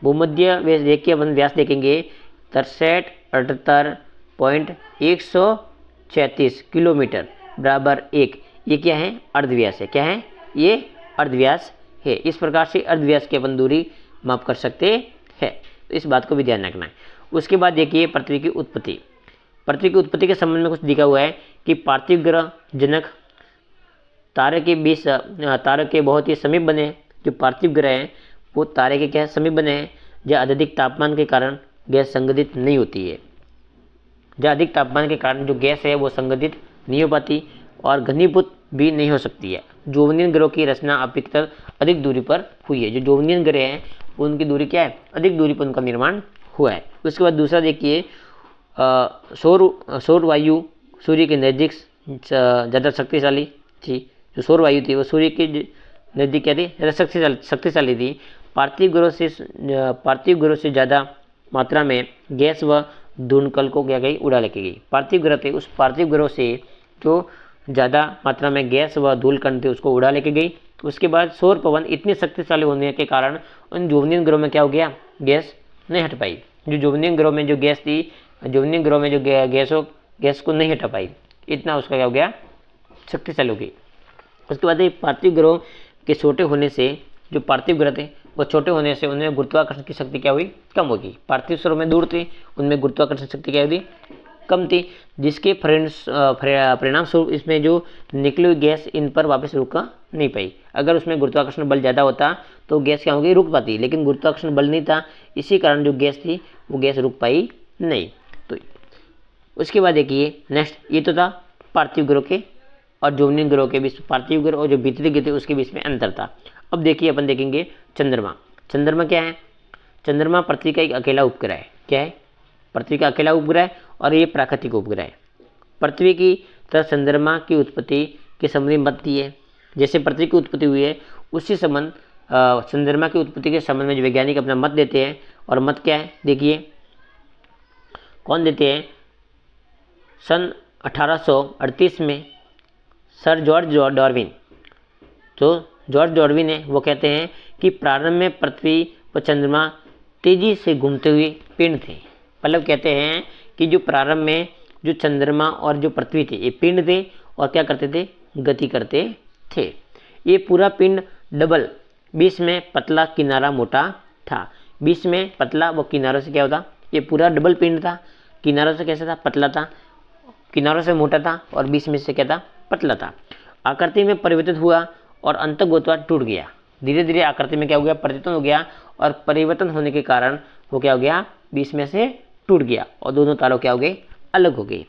भूमध्य रेखीय अपन व्यास देखेंगे 63.136 किलोमीटर बराबर 1। ये क्या है? अर्धव्यास है। क्या है? ये अर्धव्यास है। इस प्रकार से अर्धव्यास की अपन दूरी माप कर सकते हैं। तो इस बात को भी ध्यान रखना है। उसके बाद देखिए पृथ्वी की उत्पत्ति। पृथ्वी की उत्पत्ति के संबंध में कुछ लिखा हुआ है कि पार्थिव ग्रह जनक तारे के बहुत ही समीप बने। जो पार्थिव ग्रह हैं वो तारे के क्या समीप बने हैं, जहाँ अधिक तापमान के कारण गैस संगठित नहीं होती है। जहाँ अधिक तापमान के कारण जो गैस है वो संगठित नहीं हो पाती और घनीभूत भी नहीं हो सकती है। जोवनियन ग्रहों की रचना अपेक्षाकृत अधिक दूरी पर हुई है। जो जोवनियन ग्रह हैं उनकी दूरी क्या है? अधिक दूरी पर उनका निर्माण हुआ है। उसके बाद दूसरा देखिए, सौर वायु सूर्य के नज़दीक ज़्यादा शक्तिशाली थी। जो सौर वायु थी वो सूर्य के नज़दीक क्या थी? ज़्यादा शक्तिशाली थी। पार्थिव ग्रहों से ज़्यादा मात्रा में गैस व धूमकल को क्या गई? उड़ा लेके गई। पार्थिव ग्रह थे, उस पार्थिव ग्रहों से जो ज़्यादा मात्रा में गैस व धूल कण थे उसको उड़ा लेके गई। उसके बाद सौर पवन इतने शक्तिशाली होने के कारण उन जोवनियन ग्रहों में क्या हो गया? गैस नहीं हट पाई। जो जोवनियन ग्रहों में जो गैस थी, जोवनियन ग्रहों में जो गैस को नहीं हटा पाई, इतना उसका क्या हो गया? शक्तिशाली हो गई। उसके बाद पार्थिव ग्रहों के छोटे होने से, जो पार्थिव ग्रह थे वो छोटे होने से उनमें गुरुत्वाकर्षण की शक्ति क्या हुई? कम होगी। पार्थिव स्वरों में दूर थी, उनमें गुरुत्वाकर्षण शक्ति क्या हुई? कम थी, जिसके परिणाम स्वरूप इसमें जो निकली हुई गैस इन पर वापस रुक नहीं पाई। अगर उसमें गुरुत्वाकर्षण बल ज़्यादा होता तो गैस क्या होगी? रुक पाती, लेकिन गुरुत्वाकर्षण बल नहीं था, इसी कारण जो गैस थी वो गैस रुक पाई नहीं। तो उसके बाद देखिए नेक्स्ट, ये तो था पार्थिव ग्रह के और जोवनियन ग्रह के बीच, पार्थिव ग्रह और जो भीतरी ग्रह थे उसके बीच में अंतर था। अब देखिए अपन देखेंगे चंद्रमा। चंद्रमा क्या है? चंद्रमा पृथ्वी का एक अकेला उपग्रह है। क्या है? पृथ्वी का अकेला उपग्रह है और ये प्राकृतिक उपग्रह है। पृथ्वी की तरह चंद्रमा की उत्पत्ति के संबंध में मत दिए। जैसे पृथ्वी की उत्पत्ति हुई है उसी संबंध चंद्रमा की उत्पत्ति के संबंध में जो वैज्ञानिक अपना मत देते हैं। और मत क्या है? देखिए कौन देते हैं? सन 1838 में सर जॉर्ज डार्विन, तो जॉर्ज डार्विन है, वो कहते हैं कि प्रारंभ में पृथ्वी व चंद्रमा तेजी से घूमते हुए पिंड थे। मतलब कहते हैं कि जो प्रारंभ में जो चंद्रमा और जो पृथ्वी थे ये पिंड थे और क्या करते थे? गति करते थे। ये पूरा पिंड डबल, बीच में पतला किनारा मोटा था। बीच में पतला व किनारों से क्या होता? ये पूरा डबल पिंड था। किनारों से कैसा था? पतला था, किनारों से मोटा था और बीच में से क्या था? पतला था। आकृति में परिवर्तित हुआ और अंतर्गोत्वा टूट गया। धीरे धीरे आकृति में क्या हो गया? परिवर्तन हो गया और परिवर्तन होने के कारण वो क्या हो गया? बीच में से टूट गया और दोनों तारों क्या हो गए? अलग हो गए,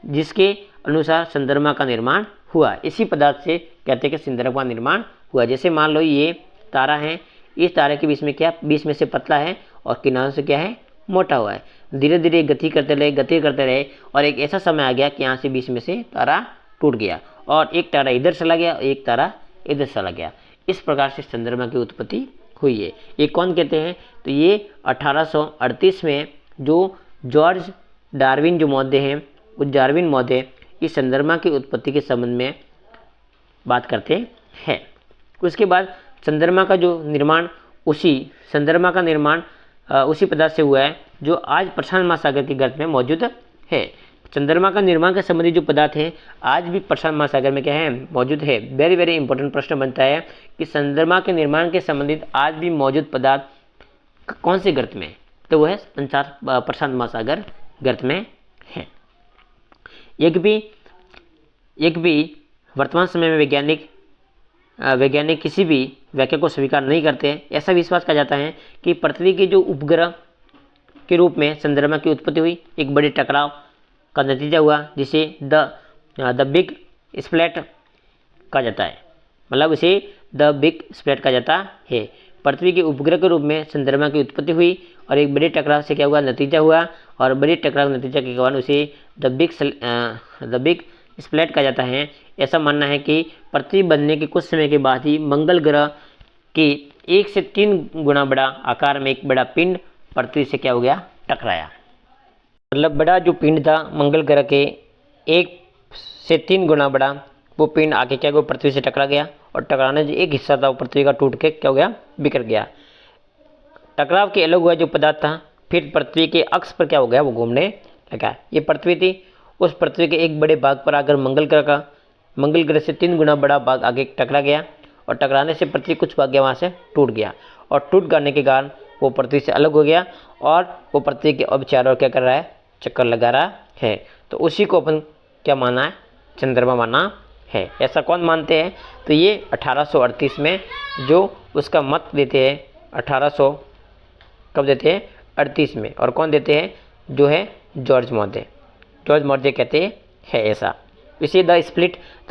जिसके अनुसार चंद्रमा का निर्माण हुआ। इसी पदार्थ से कहते हैं कि चंद्रमा का निर्माण हुआ। जैसे मान लो ये तारा है, इस तारे के बीच में क्या, बीच में से पतला है और किनारों से क्या है, मोटा हुआ है। धीरे धीरे गति करते रहे और एक ऐसा समय आ गया कि यहाँ से बीच में से तारा टूट गया और एक तारा इधर चला गया और एक तारा इधर चला गया। इस प्रकार से चंद्रमा की उत्पत्ति हुई है। ये कौन कहते हैं, तो ये 1838 में जो जॉर्ज डार्विन जो महोदय हैं, उस डार्विन महोदय इस चंद्रमा की उत्पत्ति के संबंध में बात करते हैं। उसके बाद चंद्रमा का जो निर्माण, चंद्रमा का निर्माण उसी पदार्थ से हुआ है जो आज प्रशांत महासागर के गर्त में मौजूद है। चंद्रमा का निर्माण के संबंधी जो पदार्थ हैं आज भी प्रशांत महासागर में क्या है, मौजूद है। वेरी वेरी इंपॉर्टेंट प्रश्न बनता है कि चंद्रमा के निर्माण के संबंधित आज भी मौजूद पदार्थ कौन से गर्त में, तो वह है प्रशांत महासागर गर्त में है। एक भी वर्तमान समय में वैज्ञानिक किसी भी व्याख्या को स्वीकार नहीं करते हैं। ऐसा विश्वास किया जाता है कि पृथ्वी के जो उपग्रह के रूप में चंद्रमा की उत्पत्ति हुई, एक बड़े टकराव का नतीजा हुआ जिसे द बिग स्प्लैट कहा जाता है। मतलब इसे द बिग स्प्लैट कहा जाता है। पृथ्वी के उपग्रह के रूप में चंद्रमा की उत्पत्ति हुई और एक बड़े टकराव से क्या हुआ, नतीजा हुआ, और बड़े टकराव नतीजा के कारण उसे द बिग स्प्लैट कहा जाता है। ऐसा मानना है कि पृथ्वी बनने के कुछ समय के बाद ही मंगल ग्रह की 1 से 3 गुना बड़ा आकार में एक बड़ा पिंड पृथ्वी से क्या हो गया, टकराया। मतलब बड़ा जो पिंड था मंगल ग्रह के 1 से 3 गुना बड़ा, वो पिंड आके क्या हुआ, पृथ्वी से टकरा गया और टकराने जो एक हिस्सा था वो पृथ्वी का टूट के क्या हो गया, बिखर गया। टकराव के अलग हुआ जो पदार्थ था फिर पृथ्वी के अक्ष पर क्या हो गया, वो घूमने लगा। ये पृथ्वी थी, उस पृथ्वी के एक बड़े भाग पर आकर मंगल ग्रह से 3 गुना बड़ा भाग आगे टकरा गया और टकराने से पृथ्वी कुछ भाग गया वहाँ से टूट गया और टूट करने के कारण वो पृथ्वी से अलग हो गया और वो पृथ्वी के अब चारों ओर क्या कर रहा है, चक्कर लगा रहा है। तो उसी को अपन क्या माना है, चंद्रमा माना है। ऐसा कौन मानते हैं, तो ये 1838 में जो उसका मत देते हैं, 1800 कब देते हैं, 38 में, और कौन देते हैं, जो है जॉर्ज महोदय कहते हैं ऐसा। इसे द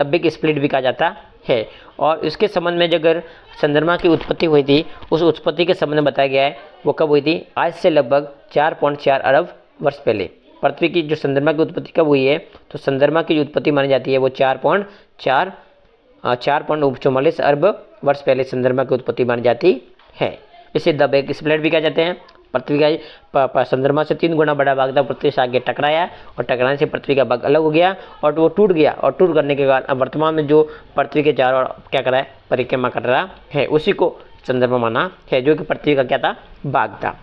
बिग स्प्लिट भी कहा जाता है। और इसके संबंध में अगर चंद्रमा की उत्पत्ति हुई थी, उस उत्पत्ति के संबंध में बताया गया है वो कब हुई थी, आज से लगभग 4.4 अरब वर्ष पहले। पृथ्वी की जो चंद्रमा की उत्पत्ति कब हुई है, तो चंद्रमा की जो उत्पत्ति मानी जाती है वो 4.44 अरब वर्ष पहले चंद्रमा की उत्पत्ति मानी जाती है। इसे द बिग स्प्लिट भी कहा जाते हैं। पृथ्वी का चंद्रमा से 3 गुना बड़ा भाग था, पृथ्वी से आगे टकराया और टकराने से पृथ्वी का भाग अलग हो गया और वो टूट गया और टूट करने के बाद अब वर्तमान में जो पृथ्वी के चारों ओर क्या कर रहा है, परिक्रमा कर रहा है, उसी को चंद्रमा माना है, जो कि पृथ्वी का क्या था, भाग था।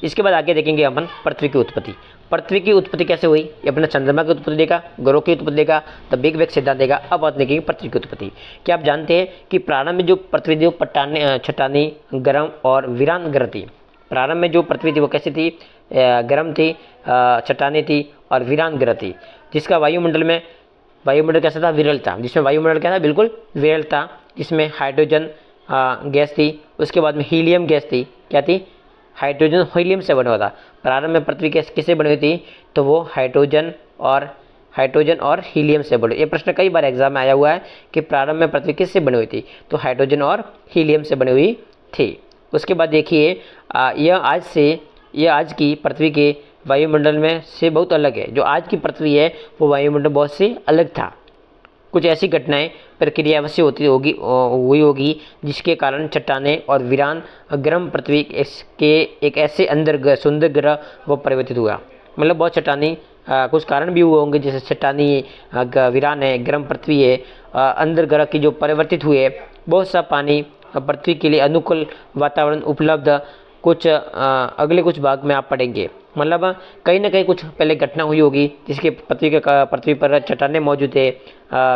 इसके बाद आगे देखेंगे अपन पृथ्वी की उत्पत्ति। पृथ्वी की उत्पत्ति कैसे हुई, ये अपने चंद्रमा की उत्पत्ति देगा, ग्रहों की उत्पत्ति देगा, द बिग बैंग सिद्धांत देगा। अब बात देखेंगे पृथ्वी की उत्पत्ति। क्या आप जानते हैं कि प्रारंभ में जो पृथ्वी थी वो चट्टानी, गर्म और वीरान ग्रह थी। प्रारंभ में जो पृथ्वी थी वो कैसी थी, गर्म थी, चट्टानी थी और वीरान ग्रह थी, जिसका वायुमंडल कैसा था, विरल था। जिसमें वायुमंडल क्या था, बिल्कुल विरल था, जिसमें हाइड्रोजन गैस थी, उसके बाद में हीलियम गैस थी। क्या थी, हाइड्रोजन हीलियम से बना हुआ था। प्रारंभ में पृथ्वी किससे बनी हुई थी, तो वो हाइड्रोजन और हीलियम से बनी। ये प्रश्न कई बार एग्जाम में आया हुआ है कि प्रारंभ में पृथ्वी किससे बनी हुई थी, तो हाइड्रोजन और हीलियम से बनी हुई थी। उसके बाद देखिए यह आज की पृथ्वी के वायुमंडल में से बहुत अलग है। जो आज की पृथ्वी है वो वायुमंडल बहुत से अलग था। कुछ ऐसी घटनाएं, प्रक्रिया अवश्य हुई होगी जिसके कारण चट्टाने और वीरान गर्म पृथ्वी के एक ऐसे सुंदर ग्रह वो परिवर्तित हुआ। मतलब बहुत चट्टानी कुछ कारण भी हुए होंगे, जैसे चट्टानी वीरान है, गर्म पृथ्वी है, अंदर ग्रह की जो परिवर्तित हुए, बहुत सा पानी, पृथ्वी के लिए अनुकूल वातावरण उपलब्ध, कुछ अगले कुछ भाग में आप पढ़ेंगे। मतलब कहीं ना कहीं कुछ पहले घटना हुई होगी जिसके पृथ्वी पर चट्टानें मौजूद है,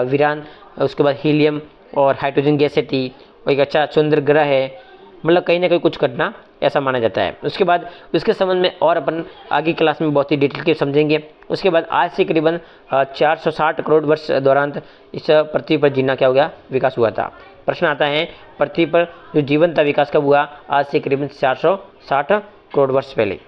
वीरान, उसके बाद हीलियम और हाइड्रोजन गैसें थी, और एक अच्छा सुंदर ग्रह है। मतलब कहीं ना कहीं कुछ घटना ऐसा माना जाता है। उसके बाद उसके संबंध में और अपन आगे क्लास में बहुत ही डिटेल के समझेंगे। उसके बाद आज से करीबन 460 करोड़ वर्ष दौरान इस पृथ्वी पर जीना क्या हो गया, विकास हुआ था। प्रश्न आता है पृथ्वी पर जो जीवन था विकास कब हुआ, आज से करीबन 460 करोड़ वर्ष पहले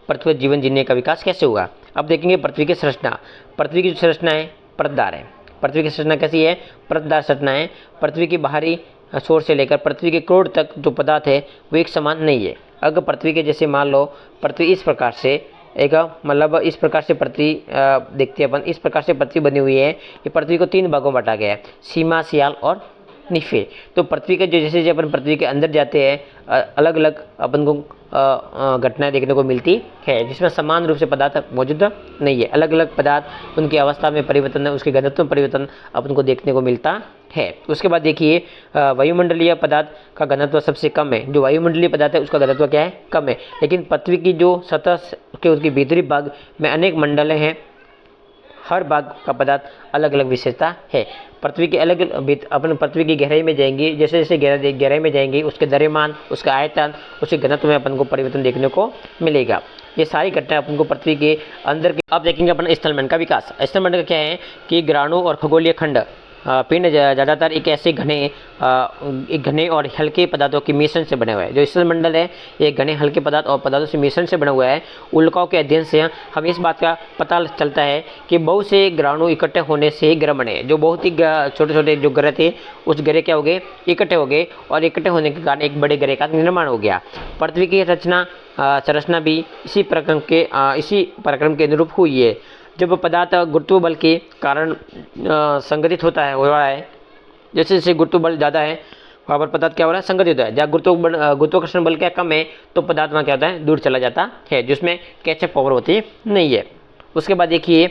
पृथ्वी पर जीवन जीने का विकास कैसे हुआ। अब देखेंगे पृथ्वी की संरचना। पृथ्वी की जो संरचना है, परतदार है। पृथ्वी की संरचना कैसी है? परतदार संरचना है। पृथ्वी की बाहरी छोर से लेकर पृथ्वी के कोर तक जो पदार्थ है वो एक समान नहीं है। अगर पृथ्वी के जैसे मान लो पृथ्वी इस प्रकार से एक मतलब इस प्रकार से पृथ्वी देखते हैं अपन, इस प्रकार से पृथ्वी बनी हुई है। ये पृथ्वी को 3 भागों में बांटा गया है, सीमा, सियाल और निफे। तो पृथ्वी के जो जैसे अपन पृथ्वी के अंदर जाते हैं अलग अलग अपन को घटनाएं देखने को मिलती है, जिसमें समान रूप से पदार्थ मौजूद नहीं है। अलग अलग पदार्थ उनकी अवस्था में परिवर्तन, उसके घनत्व में परिवर्तन अपन को देखने को मिलता है। उसके बाद देखिए वायुमंडलीय पदार्थ का घनत्व सबसे कम है। जो वायुमंडलीय पदार्थ है उसका घनत्व क्या है? कम है। लेकिन पृथ्वी की जो सतह के उसके भीतरी भाग में अनेक मंडल हैं, हर भाग का पदार्थ अलग अलग विशेषता है। पृथ्वी के अलग अपन पृथ्वी की गहराई में जाएंगे, जैसे जैसे गहराई में जाएंगे उसके द्रव्यमान, उसका आयतन, उसके घनत्व में अपन को परिवर्तन देखने को मिलेगा। ये सारी घटनाएं अपन को पृथ्वी के अंदर की। अब देखेंगे अपन स्थलमंडल का विकास। स्थलमंडल का क्या है कि ग्रहाणु और खगोलीय खंड पिंड ज़्यादातर एक ऐसे घने और हल्के पदार्थों के मिश्रण से बने हुए हैं। जो स्थलमंडल है ये घने हल्के पदार्थ और पदार्थों से मिश्रण से बना हुआ है। उल्काओं के अध्ययन से हम इस बात का पता चलता है कि बहुत से ग्रहाणु इकट्ठे होने से ही ग्रह बने। जो बहुत ही छोटे छोटे जो ग्रह थे उस ग्रह क्या हो गए? इकट्ठे हो गए, और इकट्ठे होने के कारण एक बड़े ग्रह का निर्माण हो गया। पृथ्वी की संरचना भी इसी प्रक्रम के अनुरूप हुई है। जब पदार्थ गुरुत्व बल के कारण संगठित हो रहा है, जैसे जैसे गुरुत्व बल ज़्यादा है वहाँ पर पदार्थ क्या हो रहा है? संगठित होता है। जहाँ गुरुत्वाकर्षण बल क्या कम है तो पदार्थ वहाँ क्या होता है? दूर चला जाता है, जिसमें कैचअप पावर होती नहीं है। उसके बाद देखिए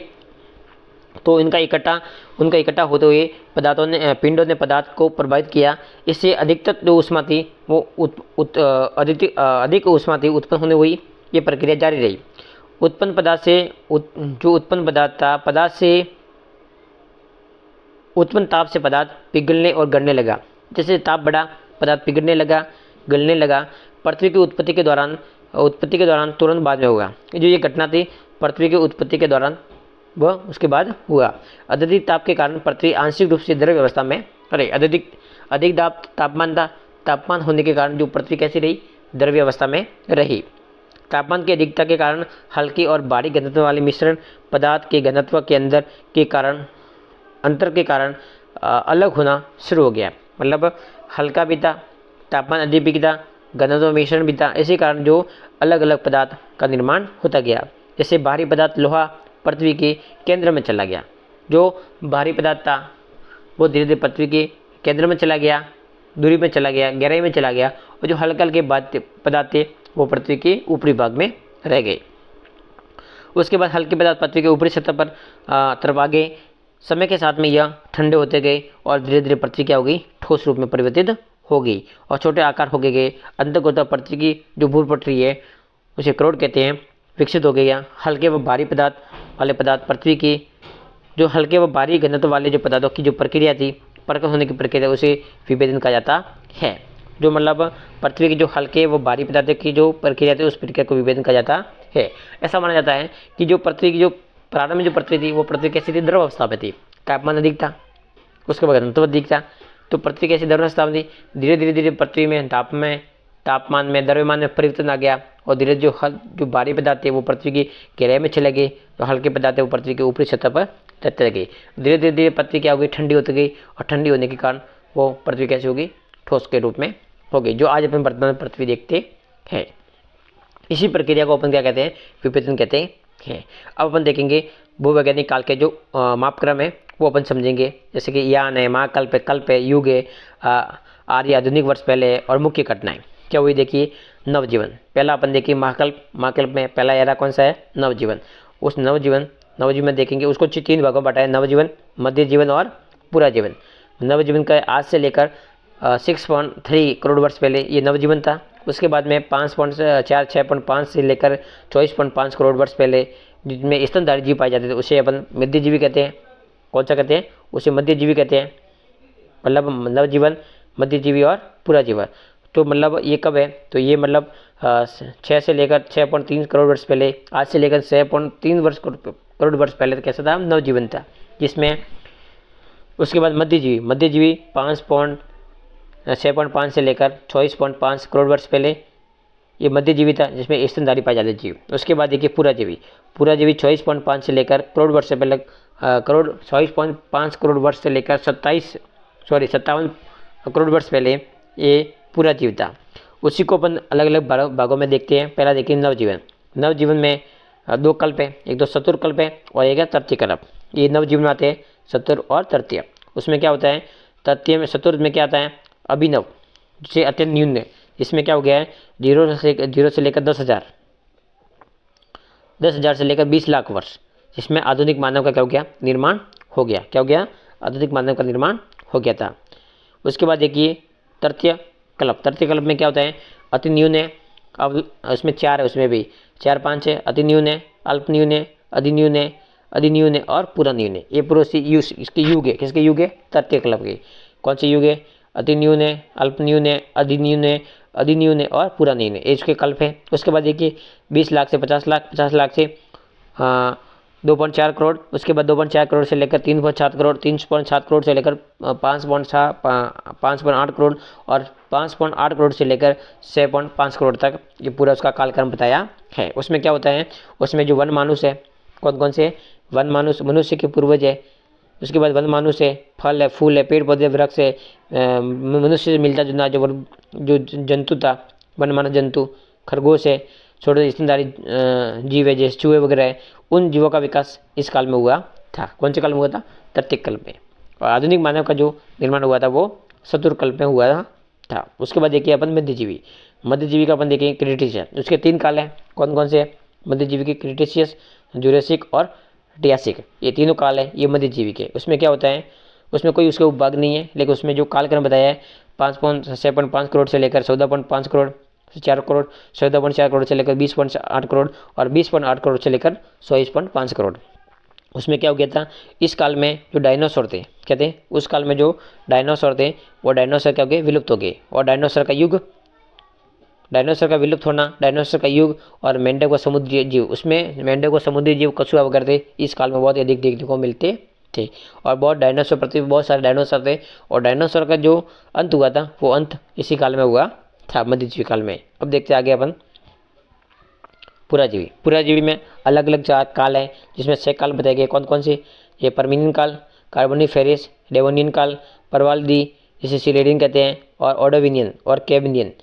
तो उनका इकट्ठा होते हुए पिंडों ने पदार्थ को प्रभावित किया। इससे अधिकतर जो ऊष्मा थी वो अधिक ऊष्मा थी उत्पन्न होने हुई। ये प्रक्रिया जारी रही। उत्पन्न पदार्थ से जो उत्पन्न पदार्थ था, पदार्थ से उत्पन्न ताप से पदार्थ पिघलने और गलने लगा। जैसे ताप बढ़ा पदार्थ पिघलने लगा, गलने लगा। पृथ्वी की उत्पत्ति के दौरान तुरंत बाद में होगा। जो ये घटना थी पृथ्वी की उत्पत्ति के दौरान वह उसके बाद हुआ। अत्यधिक ताप के कारण पृथ्वी आंशिक रूप से द्रव्य अवस्था में रही। अधिक तापमान होने के कारण जो पृथ्वी कैसी रही? द्रव्य अवस्था में रही। तापमान की अधिकता के कारण हल्की और भारी घनत्व वाले मिश्रण पदार्थ के घनत्व के अंतर के कारण अलग होना शुरू हो गया। मतलब हल्का भी था, तापमान अधिक भी था, घनत्व मिश्रण भी था। इसी कारण जो अलग अलग पदार्थ का निर्माण होता गया। जैसे भारी पदार्थ लोहा पृथ्वी के केंद्र में चला गया। जो भारी पदार्थ था वो धीरे धीरे पृथ्वी के केंद्र में चला गया, दूरी में चला गया, गहराई में चला गया। और जो हल्के हल्के पदार्थ थे वो पृथ्वी के ऊपरी भाग में रह गए। उसके बाद हल्के पदार्थ पृथ्वी के ऊपरी सतह पर तरफ आ गए। समय के साथ में यह ठंडे होते गए और धीरे धीरे पृथ्वी क्या हो गई? ठोस रूप में परिवर्तित हो गई और छोटे आकार हो गए। अंततः पृथ्वी की जो भूपटरी है उसे क्रोड कहते हैं, विकसित हो गया। हल्के व भारी पदार्थ वाले पदार्थ पृथ्वी की जो हल्के व भारी घनत्व वाले जो पदार्थों की जो प्रक्रिया थी, प्रकट होने की प्रक्रिया, उसे विभेदन कहा जाता है। जो मतलब पृथ्वी की जो हल्के व भारी पदार्थ की जो प्रक्रिया थी उस प्रक्रिया को विभेदन कहा जाता है। ऐसा माना जाता है कि जो पृथ्वी की जो प्रारंभ में जो पृथ्वी थी वो पृथ्वी कैसी थी? द्रव अवस्था में थी। तापमान अधिक था, उसके बाद घनत्व अधिक था, तो पृथ्वी कैसी द्रव अवस्था में थी। धीरे धीरे पृथ्वी में तापमान में द्रव्यमान में परिवर्तन आ गया और धीरे जो भारी पदार्थ थे वो पृथ्वी की गहराई में चले गए। तो हल्के पदार्थ थे वो पृथ्वी के ऊपरी सतह पर रहते लगे। धीरे धीरे पृथ्वी क्या हो गई? ठंडी होती गई और ठंडी होने के कारण वो पृथ्वी कैसी होगी? ठोस के रूप में हो गई, जो आज अपन वर्तमान में पृथ्वी देखते हैं। इसी प्रक्रिया को अपन क्या कहते हैं? विभेदन कहते हैं। अब अपन देखेंगे भूवैज्ञानिक काल के जो मापक्रम है वो अपन समझेंगे। जैसे कि यान है, महाकल्प है, कल्प है, युग है, आर्य आधुनिक वर्ष पहले और मुख्य घटनाएं क्या हुई। देखिए नवजीवन पहला अपन देखिए महाकल्प में पहला एरा कौन सा है? नवजीवन। उस नवजीवन देखेंगे, उसको 3 भागों में बांटा है, नवजीवन, मध्य जीवन और पूरा जीवन। नवजीवन का आज से लेकर 6.3 करोड़ वर्ष पहले ये नवजीवन था। उसके बाद में 6.5 से लेकर 24.5 करोड़ वर्ष पहले जिसमें स्तनधारी जीव पाए जाते थे उसे अपन मध्यजीवी कहते हैं। कौन सा कहते हैं? उसे मध्यजीवी कहते हैं। मतलब नवजीवन, मध्यजीवी और पूरा जीवन। तो मतलब ये कब है? तो ये मतलब 6 से लेकर 6.3 करोड़ वर्ष पहले, आज से लेकर 6.3 करोड़ वर्ष पहले तो कैसा था? नवजीवन था। जिसमें उसके बाद मध्यजीवी 6.5 से लेकर 24.5 करोड़ वर्ष पहले ये मध्यजीवी था, जिसमें स्तनधारी पाए जाते जीव। उसके बाद देखिए पूरा जीवी 24.5 से लेकर करोड़ वर्ष पहले करोड़ 24.5 करोड़ वर्ष से लेकर 57 करोड़ वर्ष पहले ये पूरा जीव था। उसी को अपन अलग अलग भागों में देखते हैं। पहला देखिए नवजीवन। नवजीवन में दो कल्प है, एक तो चतुर कल्प है और एक है तृतीय कल्प। ये नवजीवन आते हैं चतुर और तृतीय। उसमें क्या होता है, तृतीय में चतुर में क्या आता है, अभिनव, जिसे अत्यंत न्यून है। इसमें क्या हो गया है, 0 से लेकर 10,000 से लेकर 20 लाख वर्ष, जिसमें आधुनिक मानव का क्या हो गया, निर्माण हो गया। क्या हो गया, आधुनिक मानव का निर्माण हो गया था। उसके बाद देखिए तृतीय कल्प। तृतीय कल्प में क्या होता है, अति न्यून है। अब उसमें 4 है, उसमें भी 4 5 है। अति न्यून है, अल्प न्यून है, अधिन्यून है, अधिन्यून है और पूरा न्यून है। ये पूरा इसके युग है। किसके युग है, तृतीय कल्प के। कौन से युग है, अति न्यून है, अल्प न्यून है, अधिन्यून है, अधिन्यून है और पूरा न्यून है। इसके कल्प है। उसके बाद देखिए 20 लाख से 50 लाख, 50 लाख से 2.4 करोड़। उसके बाद 2.4 करोड़ से लेकर 3.7 करोड़, 3.7 करोड़ से लेकर 5.8 करोड़ और 5.8 करोड़ से लेकर 6.5 करोड़ तक ये पूरा उसका कालक्रम बताया है। उसमें क्या होता है, उसमें जो वन मानुष है, कौन कौन से, वन मानुष मनुष्य के पूर्वज है। उसके बाद वन मानुष है, फल है, फूल है, पेड़ पौधे, वृक्ष है, मनुष्य से मिलता जुलता जो जंतु था, वन मानव जंतु, खरगोश है, छोटे स्तनधारी जीव है जैसे चूहे वगैरह है। उन जीवों का विकास इस काल में हुआ था। कौन से काल में हुआ था, तृतीय कल्प में। और आधुनिक मानव का जो निर्माण हुआ था वो चतुर कल्प में हुआ था। उसके बाद देखिए अपन मध्यजीवी। मध्यजीवी का अपन देखेंगे क्रिटेशियस। उसके 3 काल हैं। कौन कौन से, मध्यजीवी के क्रिटेशियस, जुरेसिक और ट्रियासिक। ये तीनों काल है ये मध्यजीवी के। उसमें क्या होता है, उसमें कोई उसके उपभाग नहीं है, लेकिन उसमें जो कालक्रम बताया है 6.5 करोड़ से लेकर 14.5 करोड़, 4 करोड़, 14.4 करोड़ से लेकर 20.8 करोड़ और 20.8 करोड़ से लेकर 24.5 करोड़। उसमें क्या हो गया था, इस काल में जो डायनासोर थे, कहते हैं उस काल में जो डायनासोर थे वो डायनासोर क्या हो गए, विलुप्त हो गए। और डायनासोर का विलुप्त होना, डायनासोर का युग और मेंढक व समुद्री जीव। उसमें मेंढक व समुद्री जीव, कछुआ वगैरह थे, इस काल में बहुत अधिक देखने को मिलते थे। और बहुत सारे डायनासोर थे। और डायनासोर का जो अंत हुआ था वो अंत इसी काल में हुआ था, मध्यजीवी काल में। अब देखते आगे अपन पुराजीवी। पुराजीवी में अलग अलग 4 काल हैं, जिसमें 6 काल बताए गए। कौन कौन से, ये परमिनियन काल, कार्बोनिफेरस, डेवोनियन काल, परवालदी जिसे सिलेडियन कहते हैं, और ऑर्डोविनियन और कैबिनियन।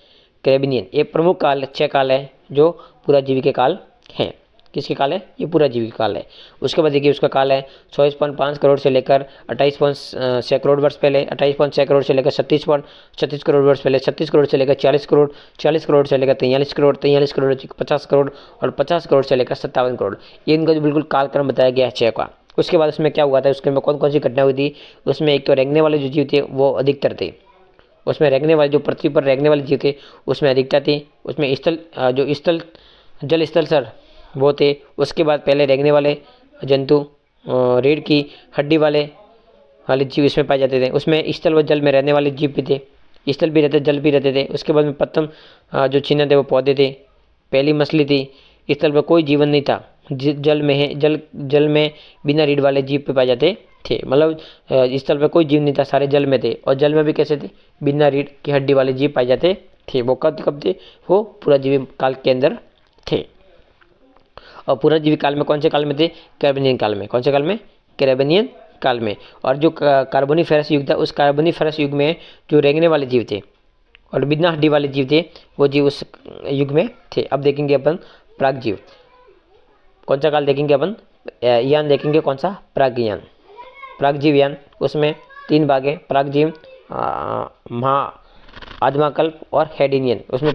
ये प्रमुख काल 6 काल है जो पुराजीवी के काल हैं। किसके काल है, ये पुराजीवी काल है। उसके बाद देखिए उसका काल है 24.5 करोड़ से लेकर 28.6 करोड़ वर्ष पहले, 28.6 करोड़ से लेकर 36 करोड़ वर्ष पहले, 36 करोड़ से लेकर 40 करोड़, 40 करोड़ से लेकर 43 करोड़, 43 करोड़ से 50 करोड़ और 50 करोड़ से लेकर 57 करोड़। ये इनका जो बिल्कुल कालक्रम बताया गया है 6 का। उसके बाद उसमें क्या हुआ था, उसके में कौन कौन सी घटना हुई थी। उसमें एक तो रेंगने वाले जो जीव थे वो अधिकतर थे। उसमें रेंगने वाले, जो पृथ्वी पर रेंगने वाले जीव थे उसमें अधिकता थी। उसमें जल स्थल सर वो थे। उसके बाद पहले रेंगने वाले जंतु, रीढ़ की हड्डी वाले जीव इसमें पाए जाते थे। उसमें स्थल व जल में रहने वाले जीव भी थे, स्थल भी रहते, जल भी रहते थे। उसके बाद में प्रथम जो चिन्ह थे वो पौधे थे। पहली मछली थी। स्थल पर कोई जीवन नहीं था, जल में है, जल में बिना रीढ़ वाले जीव पे पाए जाते थे। मतलब स्थल पर कोई जीव नहीं था, सारे जल में थे। और जल में भी कैसे थे, बिना रीढ़ की हड्डी वाले जीव पाए जाते थे। वो कब थे, वो पुराजीवी काल के अंदर थे। और पुराजीवी काल में कौन से काल में थे, कैर्बनियन काल में। कौन से काल में, कैर्बनियन काल में। और जो कार्बोनिफेरस युग था, उस कार्बोनिफेरस युग में जो रेंगने वाले जीव थे और बिना हड्डी वाले जीव थे वो जीव उस युग में थे। अब देखेंगे अपन प्रागजीव। कौन सा काल देखेंगे अपन, यान देखेंगे। कौन सा, प्रागजीव यान। उसमें 3 भाग है, प्रागजीव, आदिमाकल्प और हेडिनियन। उसमें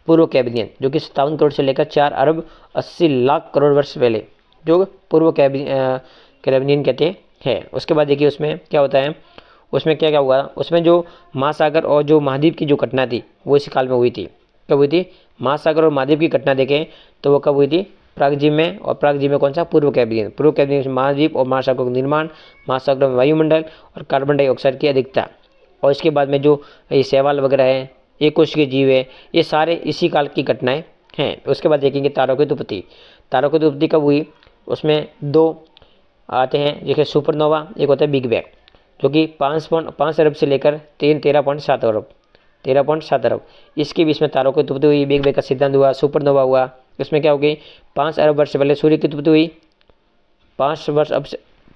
पूर्व कैबिनियन जो कि 57 करोड़ से लेकर 4 अरब 80 लाख करोड़ वर्ष पहले, जो पूर्व कैबिनियन कहते हैं। उसके बाद देखिए उसमें क्या होता है, उसमें क्या क्या हुआ। उसमें जो महासागर और जो महाद्वीप की जो घटना थी वो इसी काल में हुई थी। कब हुई थी, महासागर और महाद्वीप की घटना देखें तो वो कब हुई थी, प्रागजीव में। और प्रागजीव में कौन सा, पूर्व कैबिनियन में महाद्वीप और महासागर का निर्माण, महासागर में वायुमंडल और कार्बन डाइऑक्साइड की अधिकता। और इसके बाद में जो ये शैवाल वगैरह है, एकोशिकीय जीव है, ये सारे इसी काल की घटनाएं हैं। उसके बाद देखेंगे तारों की उत्पत्ति। तारों की उत्पत्ति कब हुई, उसमें 2 आते हैं। देखिए सुपरनोवा, एक होता है बिग बैंग जो कि 5 अरब से लेकर 13.7 अरब, इसके बीच में तारों की उत्पत्ति हुई। बिग बैंग का सिद्धांत हुआ, सुपरनोवा हुआ। इसमें क्या हो गई, 5 अरब वर्ष से पहले सूर्य की उत्पत्ति हुई।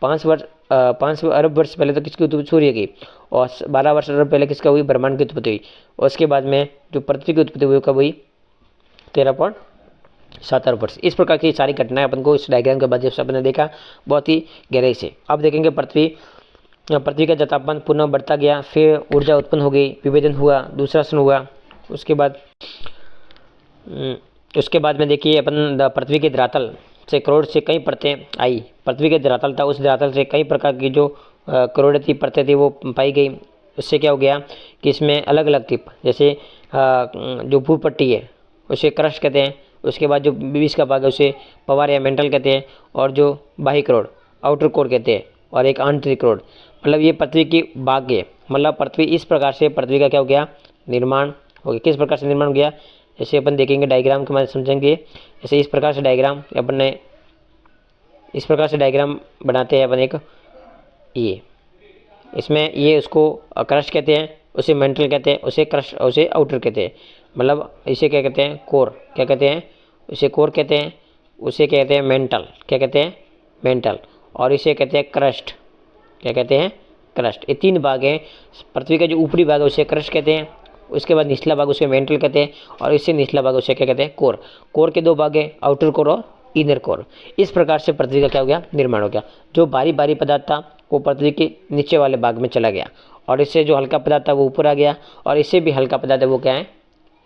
5 अरब वर्ष पहले तो किसकी उत्पत्ति, सूर्य की, और 12 वर्ष अरब पहले किसका हुई, ब्रह्मांड की उत्पत्ति हुई। और उसके बाद में जो पृथ्वी की उत्पत्ति हुई कब हुई, 13.7 अरब वर्ष। इस प्रकार की सारी घटनाएं अपन को इस डायग्राम के माध्यम से अपन ने देखा बहुत ही गहराई से। अब देखेंगे पृथ्वी का जब तापमान पुनः बढ़ता गया, फिर ऊर्जा उत्पन्न हो गई, विभेदन हुआ, दूसरासन हुआ। उसके बाद में देखिए अपन पृथ्वी के धरातल से करोड़ से कई परतें आई। पृथ्वी के धरातल था, उस धरातल से कई प्रकार की जो करोड़ थी परतें थी वो पाई गई। उससे क्या हो गया कि इसमें अलग अलग थी, जैसे जो भूपट्टी है उसे क्रस्ट कहते हैं। उसके बाद जो बीच का भाग है उसे पवार या मेंटल कहते हैं, और जो बाह्य करोड़ आउटर कोर कहते हैं, और एक आंतरिक करोड़। मतलब ये पृथ्वी की भाग है। मतलब पृथ्वी इस प्रकार से पृथ्वी का क्या हो गया, निर्माण हो गया। किस प्रकार से निर्माण हो गया, जैसे अपन देखेंगे डायग्राम के माध्यम से समझेंगे। जैसे इस प्रकार से डायग्राम बनाते हैं अपन एक, ये इसमें ये उसको क्रस्ट कहते हैं, उसे मेंटल कहते हैं, उसे क्रस्ट, उसे आउटर कहते हैं। मतलब इसे क्या कहते हैं, कोर। क्या कहते हैं, उसे कोर कहते हैं, उसे कहते हैं मेंटल। क्या कहते हैं, मेंटल। और इसे कहते हैं क्रस्ट। क्या कहते हैं, क्रस्ट। ये 3 भाग हैं। पृथ्वी का जो ऊपरी भाग है उसे क्रस्ट कहते हैं, उसके बाद निचला भाग उसे मेंटल कहते हैं, और इससे निचला भाग उसे क्या कहते हैं, कोर। कोर के 2 भाग हैं, आउटर कोर और इनर कोर। इस प्रकार से पृथ्वी का क्या हो गया, निर्माण हो गया। जो भारी भारी पदार्थ था वो पृथ्वी के नीचे वाले भाग में चला गया, और इससे जो हल्का पदार्थ था वो ऊपर आ गया, और इससे भी हल्का पदार्थ है वो क्या है,